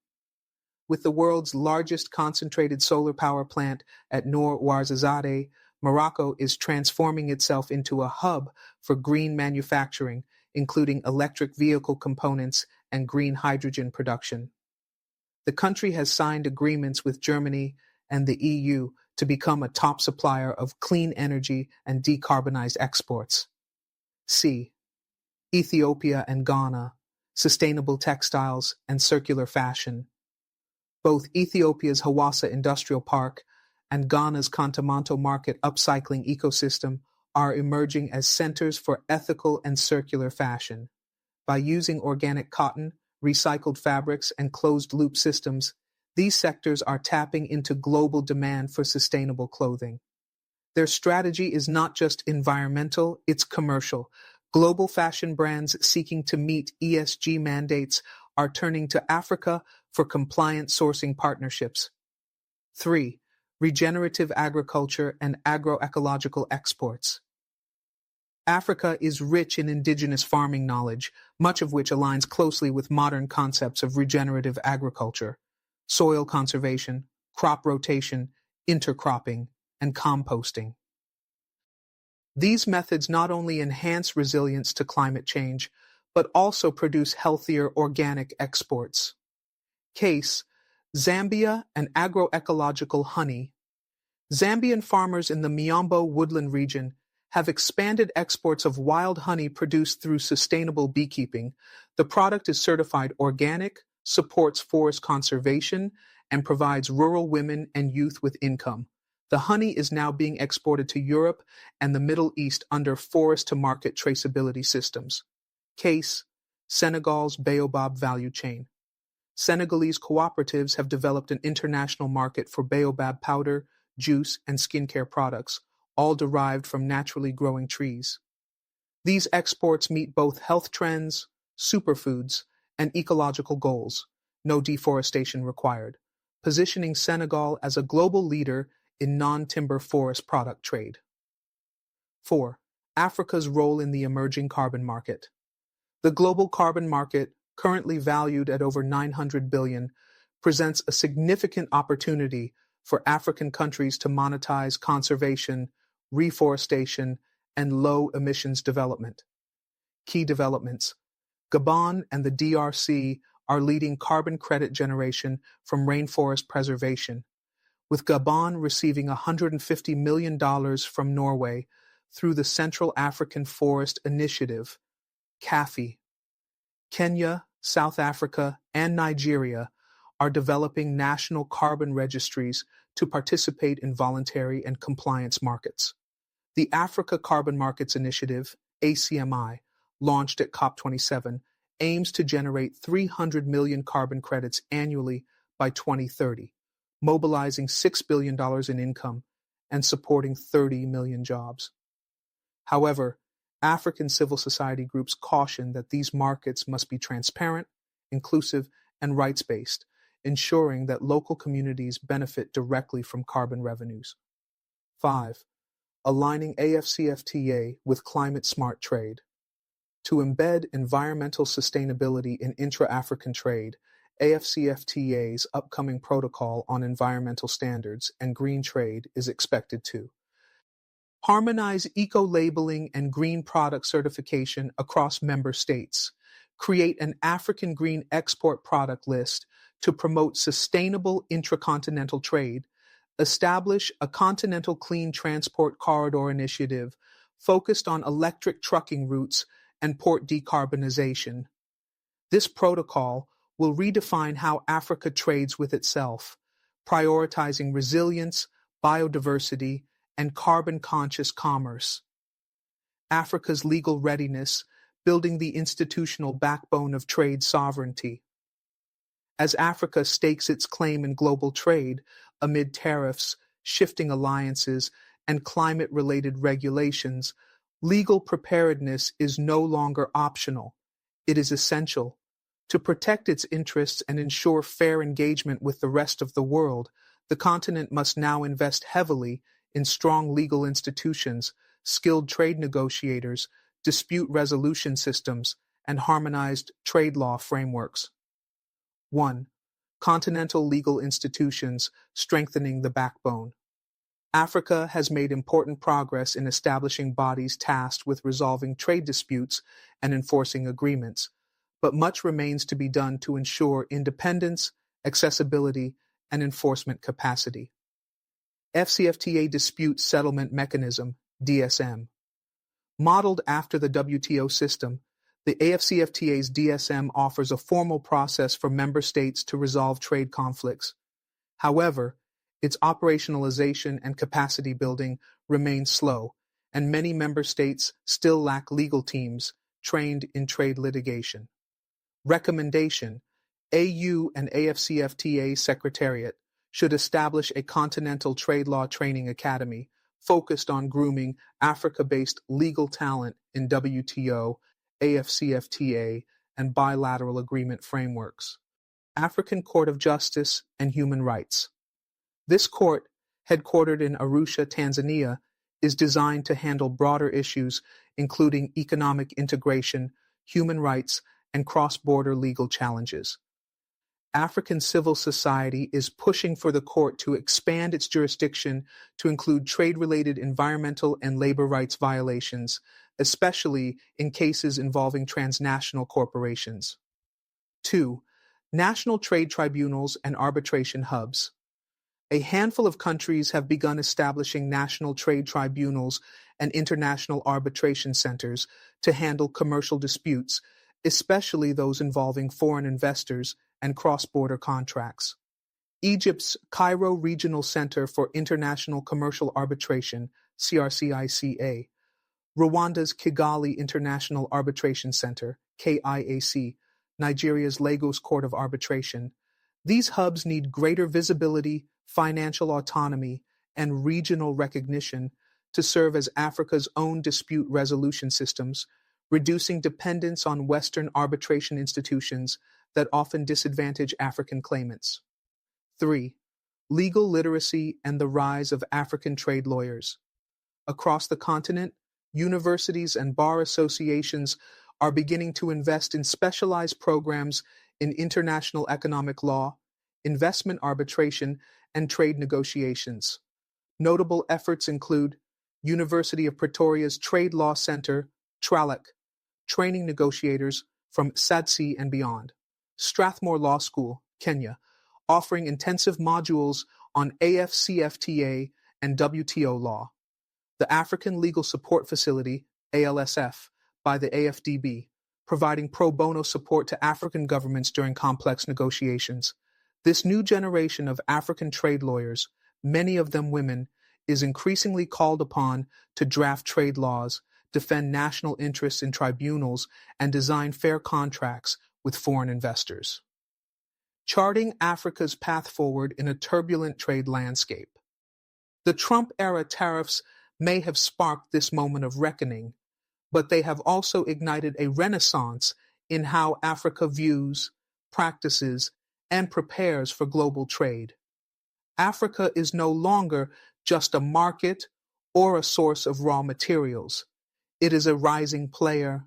With the world's largest concentrated solar power plant at Noor Ouarzazate, Morocco is transforming itself into a hub for green manufacturing, including electric vehicle components and green hydrogen production. The country has signed agreements with Germany and the EU to become a top supplier of clean energy and decarbonized exports. C. Ethiopia and Ghana, sustainable textiles and circular fashion. Both Ethiopia's Hawassa Industrial Park and Ghana's Kantamanto Market upcycling ecosystem are emerging as centers for ethical and circular fashion. By using organic cotton, recycled fabrics, and closed-loop systems, these sectors are tapping into global demand for sustainable clothing. Their strategy is not just environmental, it's commercial. Global fashion brands seeking to meet ESG mandates are turning to Africa for compliant sourcing partnerships. 3. Regenerative agriculture and agroecological exports. Africa is rich in indigenous farming knowledge, much of which aligns closely with modern concepts of regenerative agriculture, soil conservation, crop rotation, intercropping, and composting. These methods not only enhance resilience to climate change, but also produce healthier organic exports. Case, Zambia and agroecological honey. Zambian farmers in the Miombo woodland region have expanded exports of wild honey produced through sustainable beekeeping. The product is certified organic, supports forest conservation, and provides rural women and youth with income. The honey is now being exported to Europe and the Middle East under forest-to-market traceability systems. Case, Senegal's Baobab value chain. Senegalese cooperatives have developed an international market for baobab powder, juice, and skincare products, all derived from naturally growing trees. These exports meet both health trends, superfoods, and ecological goals, no deforestation required, positioning Senegal as a global leader in non-timber forest product trade. 4. Africa's role in the emerging carbon market. The global carbon market, currently valued at over $900 billion, presents a significant opportunity for African countries to monetize conservation, reforestation, and low-emissions development. Key developments. Gabon and the DRC are leading carbon credit generation from rainforest preservation, with Gabon receiving $150 million from Norway through the Central African Forest Initiative, CAFI. Kenya, South Africa, and Nigeria are developing national carbon registries to participate in voluntary and compliance markets. The Africa Carbon Markets Initiative, ACMI, launched at COP27, aims to generate 300 million carbon credits annually by 2030, mobilizing $6 billion in income and supporting 30 million jobs. However, African civil society groups caution that these markets must be transparent, inclusive, and rights-based, ensuring that local communities benefit directly from carbon revenues. 5. Aligning AfCFTA with climate-smart trade. To embed environmental sustainability in intra-African trade, AfCFTA's upcoming protocol on environmental standards and green trade is expected to harmonize eco-labeling and green product certification across member states, create an African green export product list to promote sustainable intracontinental trade, establish a continental clean transport corridor initiative focused on electric trucking routes and port decarbonization. This protocol will redefine how Africa trades with itself, prioritizing resilience, biodiversity, and carbon-conscious commerce. Africa's legal readiness, building the institutional backbone of trade sovereignty. As Africa stakes its claim in global trade amid tariffs, shifting alliances, and climate-related regulations, legal preparedness is no longer optional. It is essential. To protect its interests and ensure fair engagement with the rest of the world, the continent must now invest heavily in strong legal institutions, skilled trade negotiators, dispute resolution systems, and harmonized trade law frameworks. 1. Continental legal institutions strengthening the backbone. Africa has made important progress in establishing bodies tasked with resolving trade disputes and enforcing agreements, but much remains to be done to ensure independence, accessibility, and enforcement capacity. AfCFTA Dispute Settlement Mechanism, DSM. Modeled after the WTO system, the AfCFTA's DSM offers a formal process for member states to resolve trade conflicts. However, its operationalization and capacity building remain slow, and many member states still lack legal teams trained in trade litigation. Recommendation: AU and AfCFTA Secretariat should establish a continental trade law training academy focused on grooming Africa-based legal talent in WTO, AfCFTA, and bilateral agreement frameworks. African Court of Justice and Human Rights. This court, headquartered in Arusha, Tanzania, is designed to handle broader issues including economic integration, human rights, and cross-border legal challenges. African civil society is pushing for the court to expand its jurisdiction to include trade-related environmental and labor rights violations, especially in cases involving transnational corporations. 2. National trade tribunals and arbitration hubs. A handful of countries have begun establishing national trade tribunals and international arbitration centers to handle commercial disputes, especially those involving foreign investors and cross-border contracts. Egypt's Cairo Regional Center for International Commercial Arbitration, CRCICA, Rwanda's Kigali International Arbitration Center, KIAC, Nigeria's Lagos Court of Arbitration. These hubs need greater visibility, financial autonomy, and regional recognition to serve as Africa's own dispute resolution systems, reducing dependence on Western arbitration institutions that often disadvantage African claimants. 3. Legal literacy and the rise of African trade lawyers. Across the continent, universities and bar associations are beginning to invest in specialized programs in international economic law, investment arbitration, and trade negotiations. Notable efforts include University of Pretoria's Trade Law Center, TRALEC, training negotiators from SADC and beyond. Strathmore Law School, Kenya, offering intensive modules on AfCFTA and WTO law. The African Legal Support Facility, ALSF, by the AfDB, providing pro bono support to African governments during complex negotiations. This new generation of African trade lawyers, many of them women, is increasingly called upon to draft trade laws, defend national interests in tribunals, and design fair contracts with foreign investors. Charting Africa's path forward in a turbulent trade landscape. The Trump-era tariffs may have sparked this moment of reckoning, but they have also ignited a renaissance in how Africa views, practices, and prepares for global trade. Africa is no longer just a market or a source of raw materials. It is a rising player,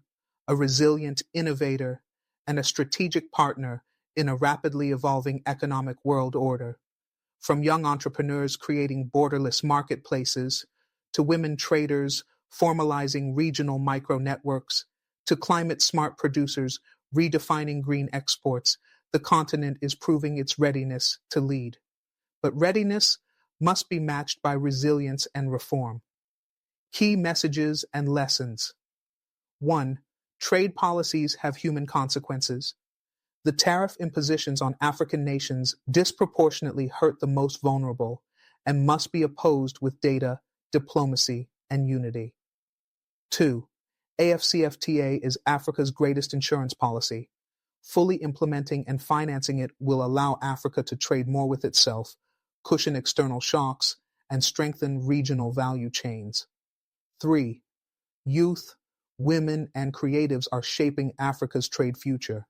a resilient innovator, and a strategic partner in a rapidly evolving economic world order. From young entrepreneurs creating borderless marketplaces, to women traders formalizing regional micro-networks, to climate-smart producers redefining green exports, the continent is proving its readiness to lead. But readiness must be matched by resilience and reform. Key messages and lessons. 1. Trade policies have human consequences. The tariff impositions on African nations disproportionately hurt the most vulnerable and must be opposed with data, diplomacy, and unity. 2. AfCFTA is Africa's greatest insurance policy. Fully implementing and financing it will allow Africa to trade more with itself, cushion external shocks, and strengthen regional value chains. 3. Youth, women, and creatives are shaping Africa's trade future.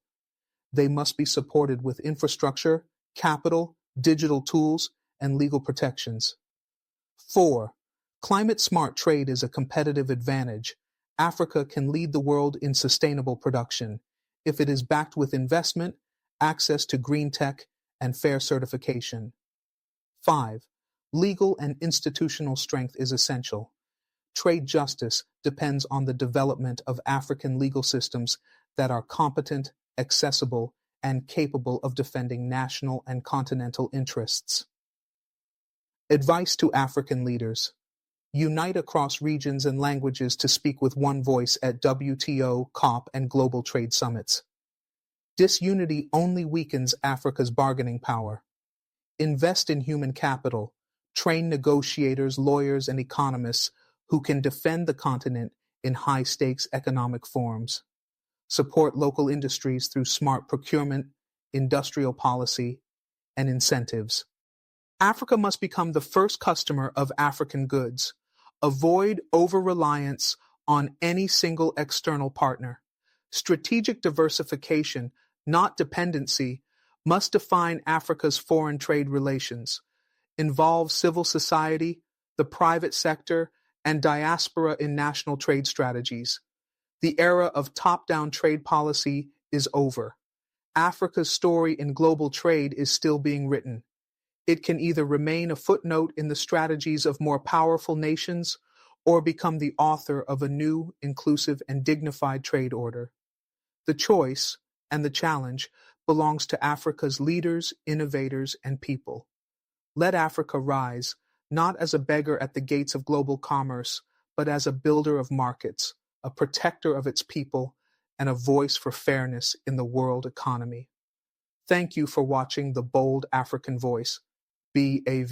They must be supported with infrastructure, capital, digital tools, and legal protections. 4. Climate-smart trade is a competitive advantage. Africa can lead the world in sustainable production if it is backed with investment, access to green tech, and fair certification. 5. Legal and institutional strength is essential. Trade justice depends on the development of African legal systems that are competent, accessible, and capable of defending national and continental interests. Advice to African leaders. Unite across regions and languages to speak with one voice at WTO, COP, and global trade summits. Disunity only weakens Africa's bargaining power. Invest in human capital. Train negotiators, lawyers, and economists who can defend the continent in high-stakes economic forums. Support local industries through smart procurement, industrial policy, and incentives. Africa must become the first customer of African goods. Avoid over-reliance on any single external partner. Strategic diversification, not dependency, must define Africa's foreign trade relations. Involve civil society, the private sector, and diaspora in national trade strategies. The era of top-down trade policy is over. Africa's story in global trade is still being written. It can either remain a footnote in the strategies of more powerful nations or become the author of a new, inclusive, and dignified trade order. The choice and the challenge belongs to Africa's leaders, innovators, and people. Let Africa rise, not as a beggar at the gates of global commerce, but as a builder of markets, a protector of its people, and a voice for fairness in the world economy. Thank you for watching The Bold African Voice, BAV.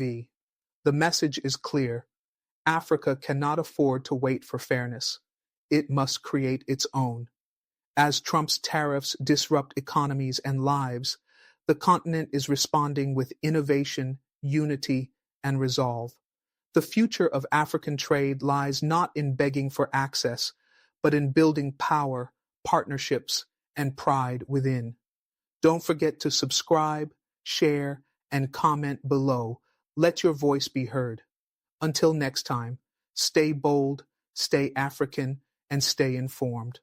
The message is clear. Africa cannot afford to wait for fairness. It must create its own. As Trump's tariffs disrupt economies and lives, the continent is responding with innovation, unity, and resolve. The future of African trade lies not in begging for access, but in building power, partnerships, and pride within. Don't forget to subscribe, share, and comment below. Let your voice be heard. Until next time, stay bold, stay African, and stay informed.